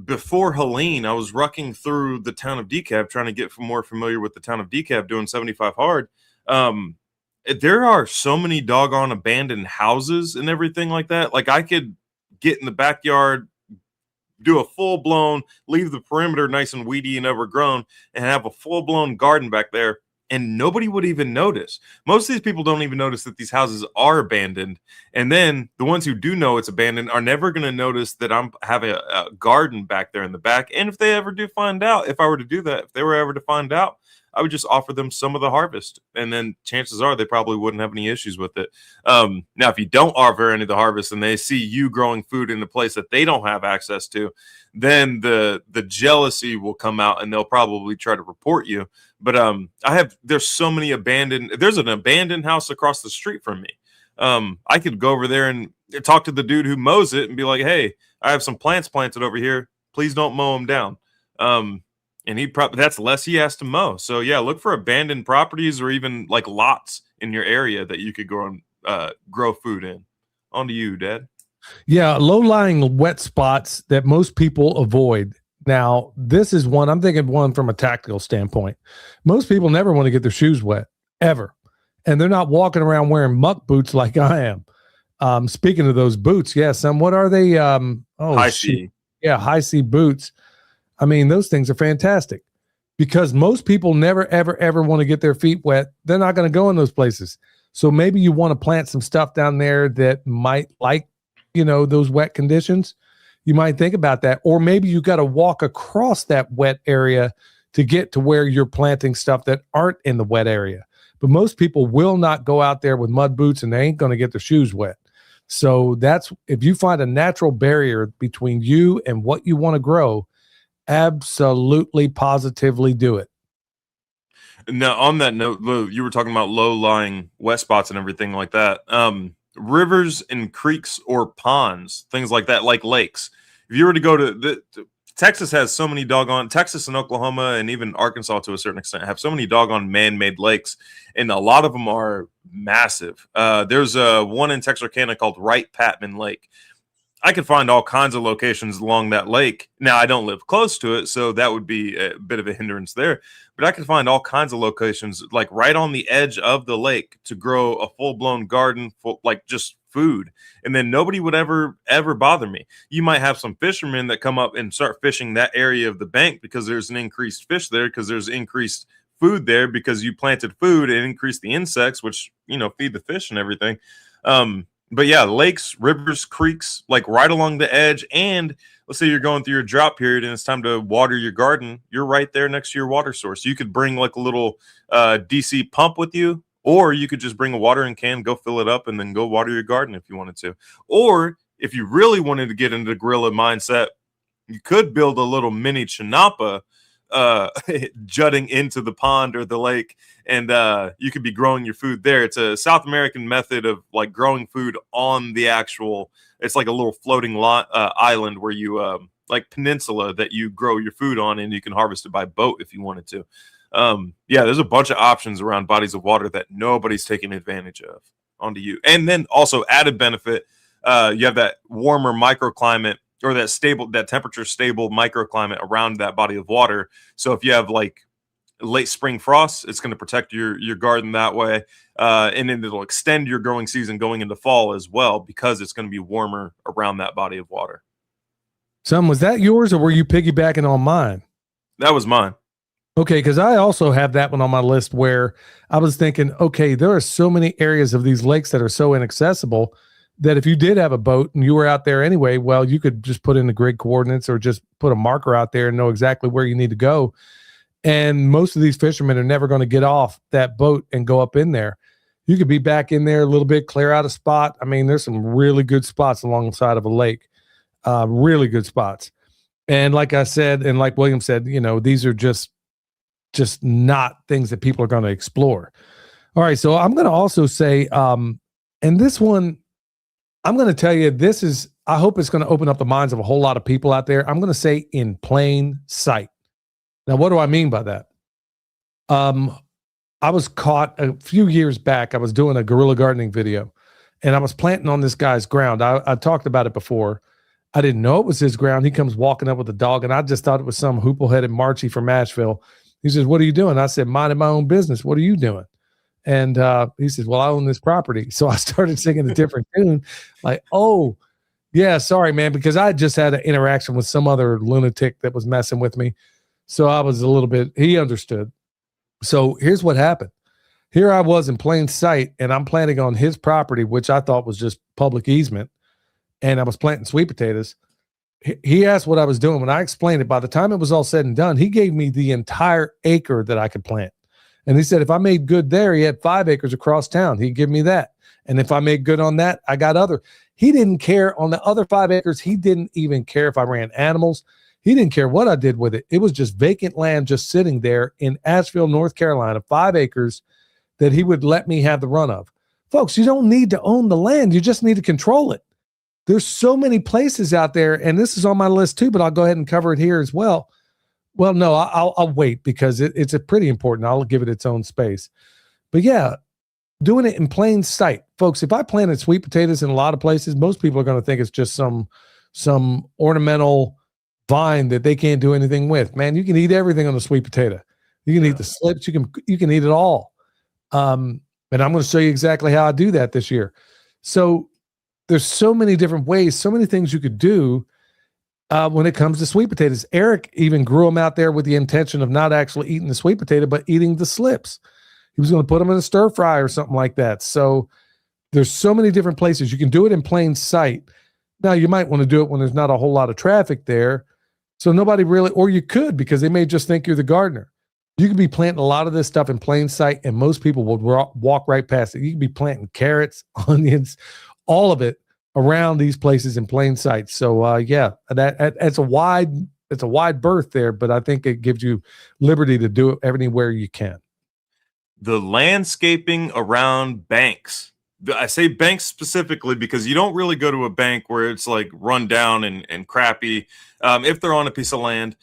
before Helene, I was rucking through the town of DeKalb, trying to get more familiar with the town of DeKalb, doing 75 hard. There are so many doggone abandoned houses and everything like that. Like, I could get in the backyard, do a full-blown, leave the perimeter nice and weedy and overgrown, and have a full-blown garden back there, and nobody would even notice. Most of these people don't even notice that these houses are abandoned. And then the ones who do know it's abandoned are never going to notice that I'm having a garden back there in the back. And if they ever do find out, if I were to do that, if they were ever to find out, I would just offer them some of the harvest. And then chances are they probably wouldn't have any issues with it. Now, if you don't offer any of the harvest and they see you growing food in a place that they don't have access to, then the jealousy will come out and they'll probably try to report you. But there's so many there's an abandoned house across the street from me. I could go over there and talk to the dude who mows it and be like, hey, I have some plants planted over here. Please don't mow them down. And that's less he has to mow. So yeah, look for abandoned properties or even like lots in your area that you could grow food in. On to you, Dad. Yeah, low-lying wet spots that most people avoid. Now, this is one, I'm thinking one from a tactical standpoint. Most people never want to get their shoes wet, ever. And they're not walking around wearing muck boots like I am. Speaking of those boots, what are they? High C. Yeah, high C boots. I mean, those things are fantastic because most people never, ever, ever want to get their feet wet. They're not going to go in those places. So maybe you want to plant some stuff down there that might like, those wet conditions. You might think about that. Or maybe you got to walk across that wet area to get to where you're planting stuff that aren't in the wet area. But most people will not go out there with mud boots and they ain't going to get their shoes wet. So if you find a natural barrier between you and what you want to grow, absolutely, positively do it. Now, on that note, Lou, you were talking about low-lying wet spots and everything like that. Rivers and creeks or ponds, things like that, like lakes. If you were to go to Texas has so many Texas and Oklahoma and even Arkansas to a certain extent have so many doggone man-made lakes, and a lot of them are massive. There's one in Texarkana called Wright-Patman Lake. I could find all kinds of locations along that lake. Now, I don't live close to it, so that would be a bit of a hindrance there. But I could find all kinds of locations, like right on the edge of the lake, to grow a full-blown garden, like just food. And then nobody would ever bother me. You might have some fishermen that come up and start fishing that area of the bank because there's an increased fish there, because there's increased food there, because you planted food and increased the insects, which, feed the fish and everything. But yeah, lakes, rivers, creeks, like right along the edge. And let's say you're going through your drought period and it's time to water your garden. You're right there next to your water source. You could bring like a little DC pump with you, or you could just bring a watering can, go fill it up, and then go water your garden if you wanted to. Or if you really wanted to get into the guerrilla mindset, you could build a little mini chinampa jutting into the pond or the lake, and you could be growing your food there. It's a South American method of like growing food on the actual, it's like a little floating island where you like peninsula that you grow your food on, and you can harvest it by boat if you wanted to. There's a bunch of options around bodies of water that nobody's taking advantage of. Onto you. And then also added benefit, you have that warmer microclimate, or that temperature stable microclimate around that body of water. So if you have like late spring frost, it's going to protect your garden that way. And then it'll extend your growing season going into fall as well, because it's going to be warmer around that body of water. Son, was that yours or were you piggybacking on mine? That was mine. Okay, because I also have that one on my list where I was thinking, okay, there are so many areas of these lakes that are so inaccessible that if you did have a boat and you were out there anyway, well, you could just put in the grid coordinates or just put a marker out there and know exactly where you need to go. And most of these fishermen are never going to get off that boat and go up in there. You could be back in there a little bit, clear out a spot. I mean, there's some really good spots along the side of a lake, really good spots. And like I said, and like William said, these are just not things that people are going to explore. All right, so I'm going to also say, and this one, I'm going to tell you, I hope it's going to open up the minds of a whole lot of people out there. I'm going to say in plain sight. Now, what do I mean by that? I was caught a few years back. I was doing a guerrilla gardening video, and I was planting on this guy's ground. I talked about it before. I didn't know it was his ground. He comes walking up with a dog, and I just thought it was some hoople-headed Marchie from Asheville. He says, "What are you doing?" I said, "Minding my own business. What are you doing?" And he says, "Well, I own this property." So I started singing a different tune, like, "Oh, yeah, sorry, man," because I just had an interaction with some other lunatic that was messing with me. So I was a little bit, he understood. So here's what happened. Here I was in plain sight, and I'm planting on his property, which I thought was just public easement. And I was planting sweet potatoes. He asked what I was doing. When I explained it, by the time it was all said and done, he gave me the entire acre that I could plant. And he said, if I made good there, he had 5 acres across town. He'd give me that. And if I made good on that, I got other. He didn't care on the other 5 acres. He didn't even care if I ran animals. He didn't care what I did with it. It was just vacant land just sitting there in Asheville, North Carolina, 5 acres that he would let me have the run of. Folks, you don't need to own the land. You just need to control it. There's so many places out there, and this is on my list too, but I'll go ahead and cover it here as well. Well, no, I'll wait because it's a pretty important. I'll give it its own space. But yeah, doing it in plain sight. Folks, if I planted sweet potatoes in a lot of places, most people are going to think it's just some ornamental vine that they can't do anything with. Man, you can eat everything on a sweet potato. You can eat the slips. You can eat it all. And I'm going to show you exactly how I do that this year. So there's so many different ways, so many things you could do when it comes to sweet potatoes. Eric even grew them out there with the intention of not actually eating the sweet potato, but eating the slips. He was going to put them in a stir fry or something like that. So there's so many different places. You can do it in plain sight. Now, you might want to do it when there's not a whole lot of traffic there. So nobody really, or you could, because they may just think you're the gardener. You could be planting a lot of this stuff in plain sight, and most people would walk right past it. You could be planting carrots, onions, all of it around these places in plain sight. So yeah, it's a wide berth there, but I think it gives you liberty to do it anywhere you can. The landscaping around banks. I say banks specifically because you don't really go to a bank where it's like run down and crappy. If they're on a piece of land,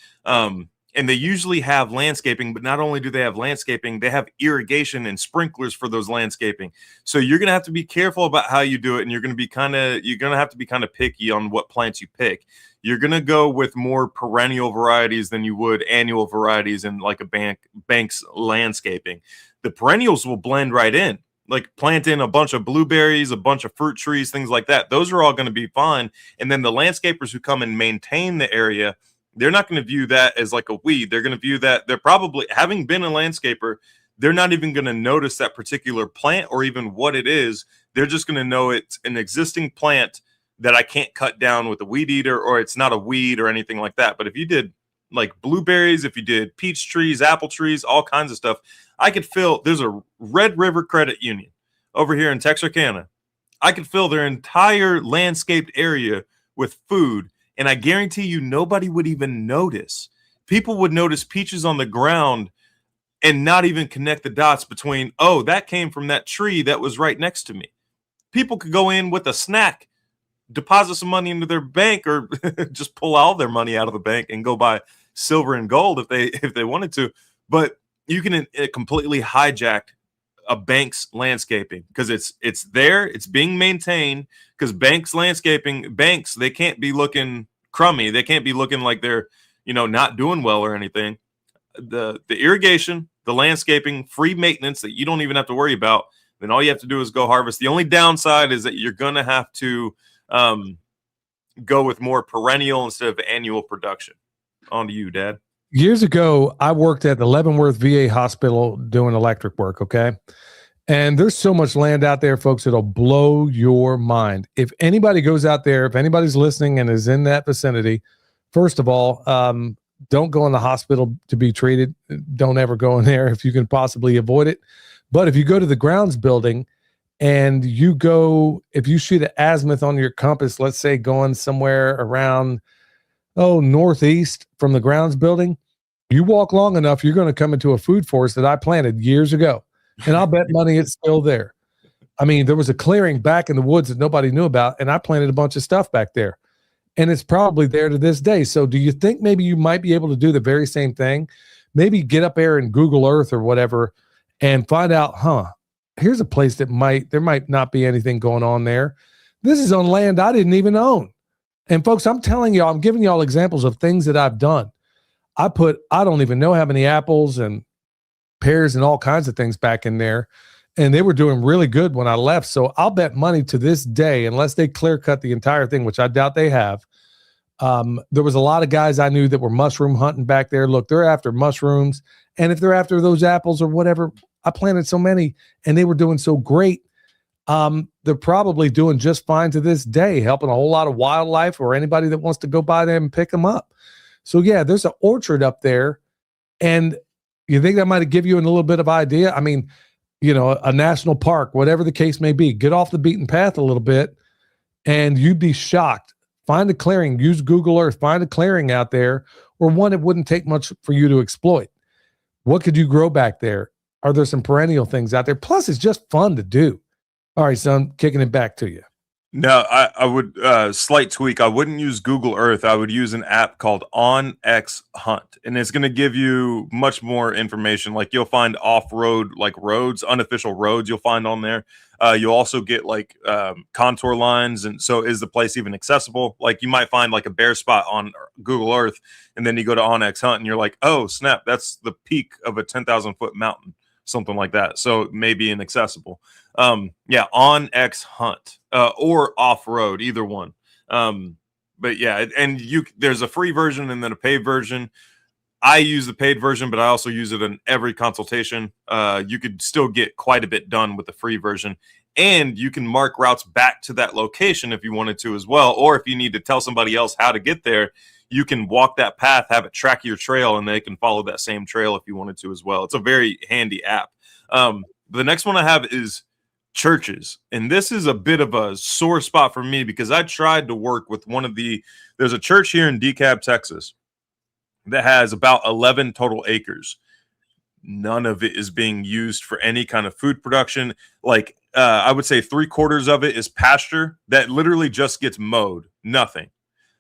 and they usually have landscaping, but not only do they have landscaping, they have irrigation and sprinklers for those landscaping. So you're going to have to be careful about how you do it. And you're going to have to be kind of picky on what plants you pick. You're going to go with more perennial varieties than you would annual varieties in like a bank's landscaping. The perennials will blend right in. Like plant in a bunch of blueberries, a bunch of fruit trees, things like that. Those are all going to be fine. And then the landscapers who come and maintain the area, they're not going to view that as like a weed. They're going to view that, they're probably, having been a landscaper, they're not even going to notice that particular plant or even what it is. They're just going to know it's an existing plant that I can't cut down with a weed eater, or it's not a weed or anything like that. But if you did like blueberries, if you did peach trees, apple trees, all kinds of stuff, I could fill, there's a Red River Credit Union over here in Texarkana. I could fill their entire landscaped area with food, and I guarantee you nobody would even notice. People would notice peaches on the ground and not even connect the dots between, oh, that came from that tree that was right next to me. People could go in with a snack, deposit some money into their bank, or just pull all their money out of the bank and go buy silver and gold if they wanted to. But you can completely hijack a bank's landscaping because it's there, it's being maintained. Because banks, they can't be looking crummy, they can't be looking like they're not doing well or anything. The irrigation, the landscaping, free maintenance that you don't even have to worry about. Then all you have to do is go harvest. The only downside is that you're gonna have to go with more perennial instead of annual production. On to you, Dad. Years ago, I worked at the Leavenworth VA hospital doing electric work. Okay. And there's so much land out there, folks, it'll blow your mind. If anybody goes out there, if anybody's listening and is in that vicinity, first of all, don't go in the hospital to be treated. Don't ever go in there if you can possibly avoid it. But if you go to the grounds building and you go, if you shoot an azimuth on your compass, let's say going somewhere around, northeast from the grounds building, you walk long enough, you're going to come into a food forest that I planted years ago. And I'll bet money it's still there. I mean, there was a clearing back in the woods that nobody knew about, and I planted a bunch of stuff back there. And it's probably there to this day. So do you think maybe you might be able to do the very same thing? Maybe get up there in Google Earth or whatever and find out, here's a place that there might not be anything going on there. This is on land I didn't even own. And folks, I'm telling y'all, I'm giving y'all examples of things that I've done. I don't even know how many apples and pears and all kinds of things back in there. And they were doing really good when I left. So I'll bet money to this day, unless they clear cut the entire thing, which I doubt they have. There was a lot of guys I knew that were mushroom hunting back there. Look, they're after mushrooms. And if they're after those apples or whatever, I planted so many and they were doing so great. They're probably doing just fine to this day, helping a whole lot of wildlife or anybody that wants to go by them and pick them up. So yeah, there's an orchard up there. And you think that might give you a little bit of idea? I mean, a national park, whatever the case may be, get off the beaten path a little bit and you'd be shocked. Find a clearing, use Google Earth, find a clearing out there, or one it wouldn't take much for you to exploit. What could you grow back there? Are there some perennial things out there? Plus, it's just fun to do. All right, son, kicking it back to you. No, I would slight tweak. I wouldn't use Google Earth. I would use an app called OnX Hunt, and it's going to give you much more information. Like you'll find off-road, like roads, unofficial roads. You'll find on there. You'll also get like contour lines, and so is the place even accessible? Like you might find like a bare spot on Google Earth, and then you go to OnX Hunt, and you're like, oh snap, that's the peak of a 10,000-foot mountain, something like that. So maybe inaccessible. OnX Hunt or off road, either one. But yeah, and there's a free version and then a paid version. I use the paid version, but I also use it in every consultation. You could still get quite a bit done with the free version, and you can mark routes back to that location if you wanted to as well. Or if you need to tell somebody else how to get there, you can walk that path, have it track your trail, and they can follow that same trail if you wanted to as well. It's a very handy app. The next one I have is churches, and this is a bit of a sore spot for me because I tried to work with there's a church here in DeKalb, Texas that has about 11 total acres. None of it is being used for any kind of food production. Like I would say 3/4 of it is pasture that literally just gets mowed, nothing.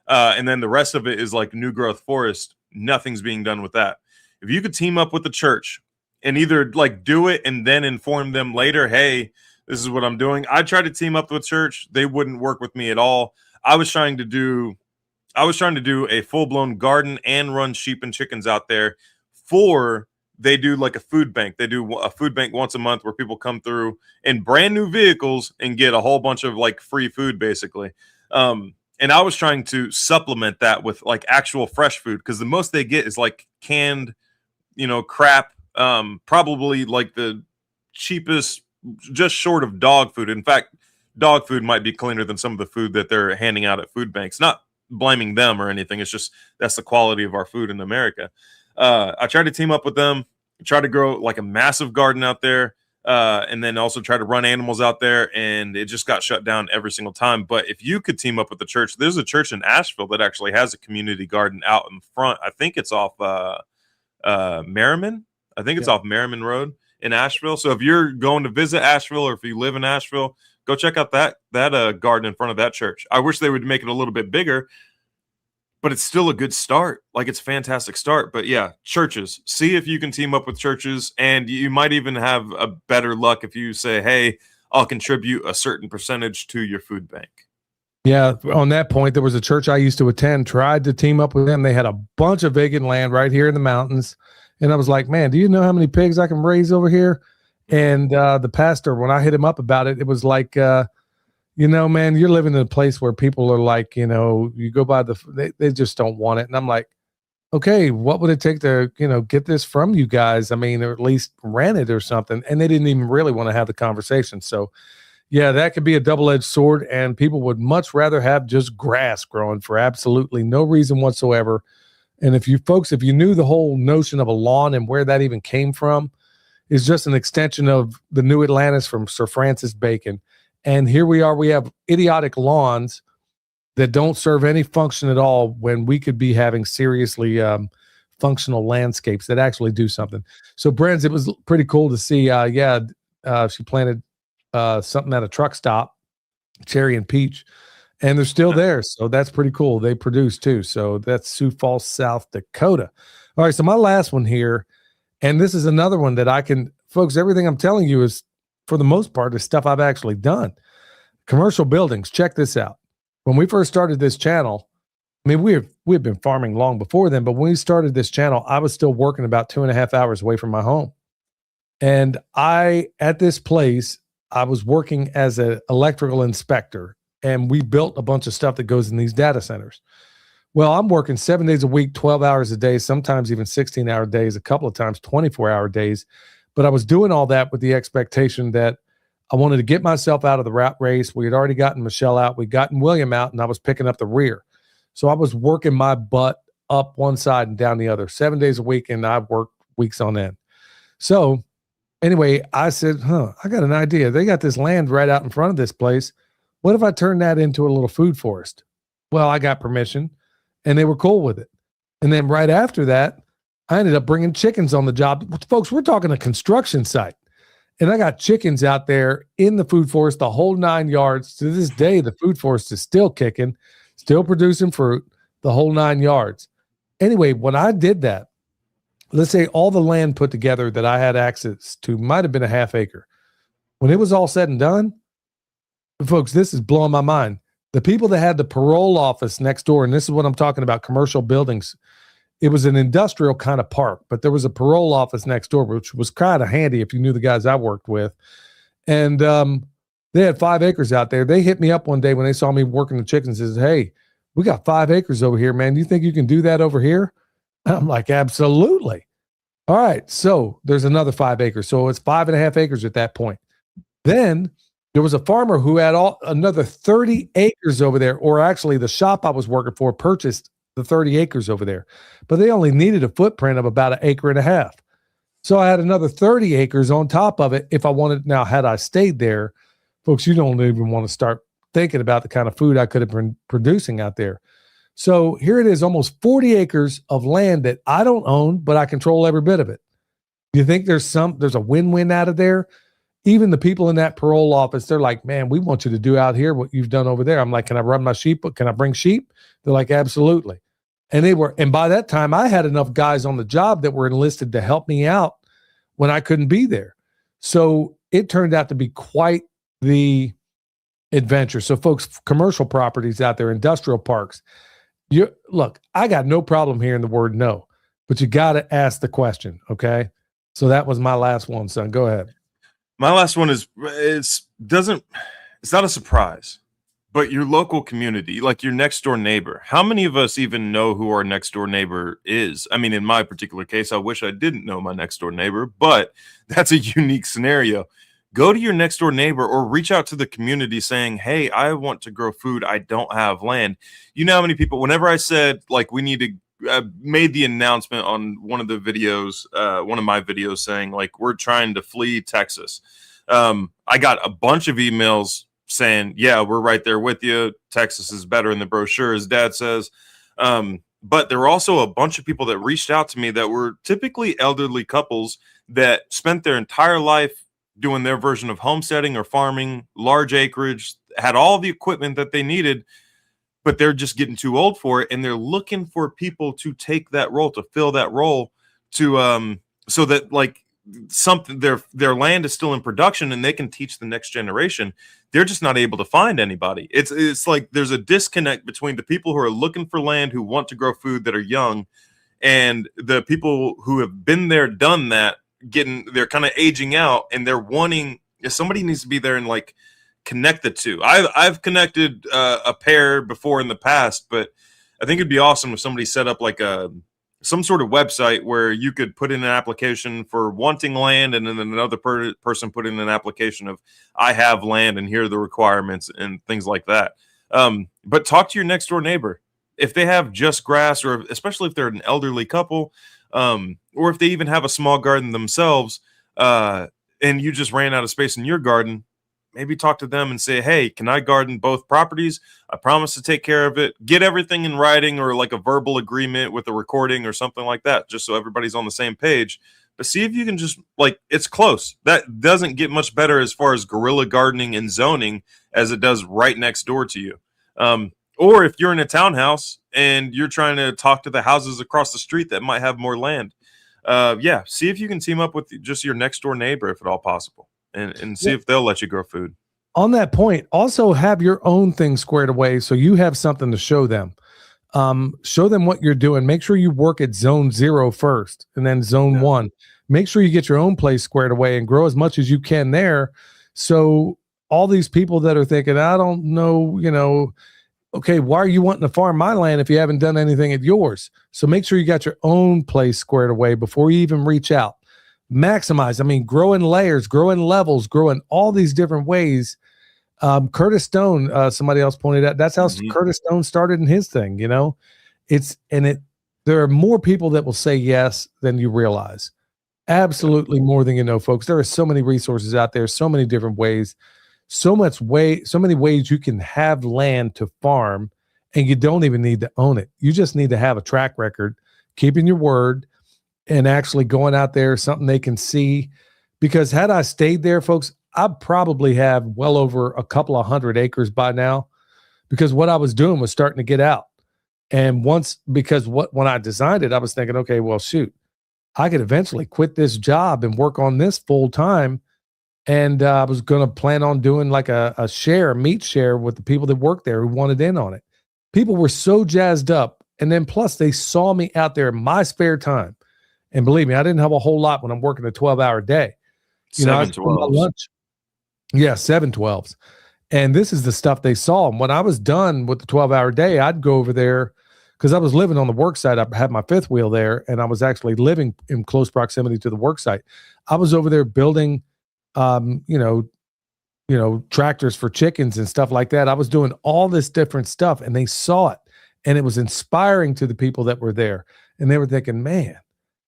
And then the rest of it is like new growth forest. Nothing's being done with that. If you could team up with the church and either like do it and then inform them later, hey, this is what I'm doing. I tried to team up with church. They wouldn't work with me at all. I was trying to do a full-blown garden and run sheep and chickens out there they do like a food bank. They do a food bank once a month where people come through in brand new vehicles and get a whole bunch of like free food basically. And I was trying to supplement that with like actual fresh food because the most they get is like canned, crap, probably like the cheapest, just short of dog food. In fact, dog food might be cleaner than some of the food that they're handing out at food banks. Not blaming them or anything. It's just that's the quality of our food in America. I tried to team up with them, try to grow like a massive garden out there, and then also try to run animals out there, and it just got shut down every single time. But if you could team up with the church, there's a church in Asheville that actually has a community garden out in front. I think it's off Merriman. I think it's off Merriman Road in Asheville. So if you're going to visit Asheville or if you live in Asheville, go check out that garden in front of that church. I wish they would make it a little bit bigger, but it's still a good start. Like it's a fantastic start. But yeah, churches, see if you can team up with churches, and you might even have a better luck if you say, hey, I'll contribute a certain percentage to your food bank. Yeah, on that point, there was a church I used to attend, tried to team up with them. They had a bunch of vacant land right here in the mountains. And I was like, man, do you know how many pigs I can raise over here? And the pastor, when I hit him up about it, it was like, man, you're living in a place where people are like, you go by they just don't want it. And I'm like, okay, what would it take to, get this from you guys? I mean, or at least rent it or something. And they didn't even really want to have the conversation. So yeah, that could be a double-edged sword, and people would much rather have just grass growing for absolutely no reason whatsoever. And if you knew the whole notion of a lawn and where that even came from, is just an extension of the New Atlantis from Sir Francis Bacon. And here we are, we have idiotic lawns that don't serve any function at all when we could be having seriously functional landscapes that actually do something. So, Brens, it was pretty cool to see. She planted something at a truck stop, cherry and peach, and they're still there. So that's pretty cool. They produce too. So that's Sioux Falls, South Dakota. All right. So my last one here, and this is another one that folks, everything I'm telling you is, for the most part, is stuff I've actually done. Commercial buildings. Check this out. When we first started this channel, I mean, we've been farming long before then, but when we started this channel, I was still working about 2.5 hours away from my home. And at this place, I was working as an electrical inspector, and we built a bunch of stuff that goes in these data centers. Well, I'm working 7 days a week, 12 hours a day, sometimes even 16-hour days, a couple of times 24-hour days. But I was doing all that with the expectation that I wanted to get myself out of the rat race. We had already gotten Michelle out. We'd gotten William out, and I was picking up the rear. So I was working my butt up one side and down the other, 7 days a week, and I worked weeks on end. So anyway, I said, I got an idea. They got this land right out in front of this place. What if I turn that into a little food forest? Well, I got permission, and they were cool with it. And then right after that, I ended up bringing chickens on the job. Folks, we're talking a construction site. And I got chickens out there in the food forest, the whole 9 yards. To this day, the food forest is still kicking, still producing fruit, the whole 9 yards. Anyway, when I did that, let's say all the land put together that I had access to might have been a half acre. When it was all said and done, folks, this is blowing my mind. The people that had the parole office next door, and this is what I'm talking about, commercial buildings, it was an industrial kind of park, but there was a parole office next door, which was kind of handy if you knew the guys I worked with. And they had 5 acres out there. They hit me up one day when they saw me working the chickens and says, hey, we got 5 acres over here, man. Do you think you can do that over here? I'm like, absolutely. All right. So there's another 5 acres. So it's 5.5 acres at that point. Then there was a farmer who had another 30 acres over there, or actually the shop I was working for purchased the 30 acres over there, but they only needed a footprint of about 1.5 acres. So I had another 30 acres on top of it. If I wanted, now, had I stayed there, folks, you don't even want to start thinking about the kind of food I could have been producing out there. So here it is, almost 40 acres of land that I don't own, but I control every bit of it. Do you think there's a win-win out of there? Even the people in that parole office, they're like, man, we want you to do out here what you've done over there. I'm like, can I run my sheep? Can I bring sheep? They're like, absolutely. And by that time I had enough guys on the job that were enlisted to help me out when I couldn't be there. So it turned out to be quite the adventure. So folks, commercial properties out there, industrial parks, look, I got no problem hearing the word no, but you got to ask the question. Okay. So that was my last one, son. Go ahead. My last one it's not a surprise, but your local community, like your next door neighbor. How many of us even know who our next door neighbor is? I mean, in my particular case, I wish I didn't know my next door neighbor, but that's a unique scenario. Go to your next door neighbor or reach out to the community saying, hey, I want to grow food. I don't have land. You know how many people, whenever I said, like, we need to, made the announcement on one of the videos, one of my videos saying, like, we're trying to flee Texas. I got a bunch of emails saying, yeah, we're right there with you. Texas is better in the brochure, as Dad says. But there were also a bunch of people that reached out to me that were typically elderly couples that spent their entire life doing their version of homesteading or farming, large acreage, had all the equipment that they needed, but they're just getting too old for it. And they're looking for people to take that role, to fill that role, to so that, like, something, their land is still in production and they can teach the next generation. They're just not able to find anybody. It's like there's a disconnect between the people who are looking for land, who want to grow food, that are young, and the people who have been there, done that, they're kind of aging out, and they're wanting, somebody needs to be there and, like, connect the two. I've connected a pair before in the past, but I think it'd be awesome if somebody set up like a some sort of website where you could put in an application for wanting land, and then another person put in an application of I have land and here are the requirements and things like that. But talk to your next door neighbor. If they have just grass, or especially if they're an elderly couple, or if they even have a small garden themselves, and you just ran out of space in your garden, maybe talk to them and say, hey, can I garden both properties? I promise to take care of it. Get everything in writing, or like a verbal agreement with a recording or something like that, just so everybody's on the same page. But see if you can just, like, it's close. That doesn't get much better as far as guerrilla gardening and zoning as it does right next door to you. Or if you're in a townhouse and you're trying to talk to the houses across the street that might have more land, see if you can team up with just your next door neighbor, if at all possible, and see if they'll let you grow food. On that point, also have your own thing squared away so you have something to show them. Show them what you're doing. Make sure you work at zone 0 first and then zone 1. Make sure you get your own place squared away and grow as much as you can there. So all these people that are thinking, I don't know, okay, why are you wanting to farm my land if you haven't done anything at yours? So make sure you got your own place squared away before you even reach out. Maximize. I mean, grow in layers, grow in levels, grow in all these different ways. Curtis Stone, somebody else pointed out, that's how Curtis Stone started in his thing, there are more people that will say yes than you realize. Absolutely more than you know, folks. There are so many resources out there, so many different ways. So many ways you can have land to farm, and you don't even need to own it. You just need to have a track record, keeping your word, and actually going out there, something they can see. Because had I stayed there, folks, I'd probably have well over a couple of 100 acres by now, because what I was doing was starting to get out. And when I designed it, I was thinking, okay, well, shoot, I could eventually quit this job and work on this full time. And I was going to plan on doing like a meat share with the people that worked there who wanted in on it. People were so jazzed up. And then plus they saw me out there in my spare time. And believe me, I didn't have a whole lot when I'm working a 12-hour day. I was doing my lunch. Yeah, 7/12s. And this is the stuff they saw. And when I was done with the 12-hour day, I'd go over there because I was living on the work site. I had my fifth wheel there, and I was actually living in close proximity to the work site. I was over there building tractors for chickens and stuff like that. I was doing all this different stuff, and they saw it, and it was inspiring to the people that were there. And they were thinking, man,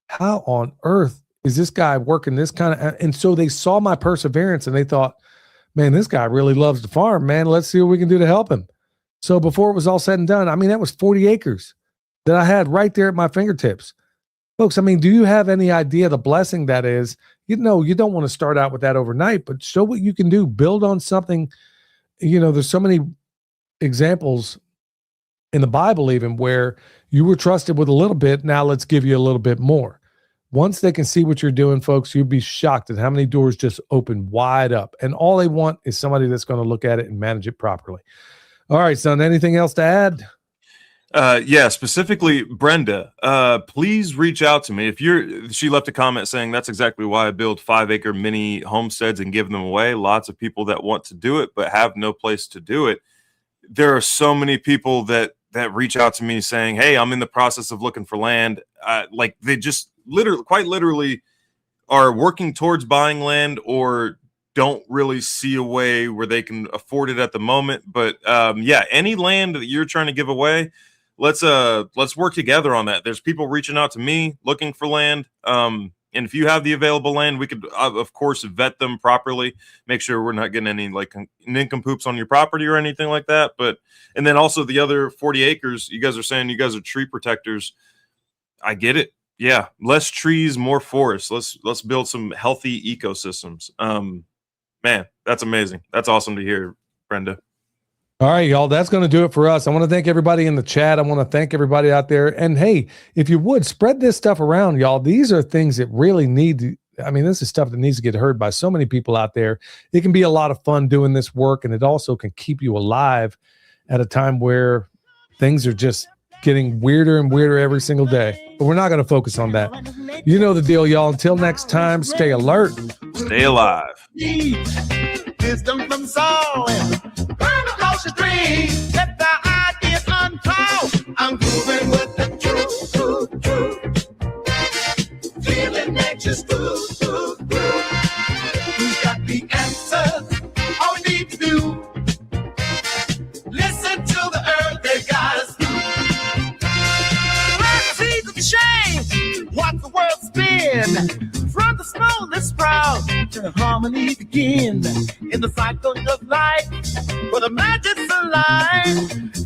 how on earth is this guy working this kind of, and so they saw my perseverance and they thought, man, this guy really loves to farm, man. Let's see what we can do to help him. So before it was all said and done, I mean, that was 40 acres that I had right there at my fingertips. Folks, I mean, do you have any idea the blessing that is? You don't want to start out with that overnight, but show what you can do. Build on something. There's so many examples in the Bible even where you were trusted with a little bit. Now let's give you a little bit more. Once they can see what you're doing, folks, you'd be shocked at how many doors just open wide up. And all they want is somebody that's going to look at it and manage it properly. All right, son, anything else to add? Specifically Brenda, please reach out to me. She left a comment saying that's exactly why I build 5-acre mini homesteads and give them away. Lots of people that want to do it, but have no place to do it. There are so many people that reach out to me saying, hey, I'm in the process of looking for land. They just quite literally are working towards buying land or don't really see a way where they can afford it at the moment. But any land that you're trying to give away, let's work together on that. There's people reaching out to me looking for land. And if you have the available land, we could, of course, vet them properly, make sure we're not getting any nincompoops on your property or anything like that. And then also the other 40 acres, you guys are saying you guys are tree protectors. I get it. Yeah. Less trees, more forests. Let's build some healthy ecosystems. Man, that's amazing. That's awesome to hear, Brenda. All right, y'all, that's going to do it for us. I want to thank everybody in the chat. I want to thank everybody out there. And hey, if you would spread this stuff around, y'all, these are things that really this is stuff that needs to get heard by so many people out there. It can be a lot of fun doing this work, and it also can keep you alive at a time where things are just getting weirder and weirder every single day. But we're not going to focus on that. You know the deal, y'all. Until next time, stay alert. Stay alive. Wisdom from Saul and burn across the stream. Let the ideas unfold. I'm grooving with the truth. From the smallest sprout to harmony begin in the cycle of life. For the magic's alive,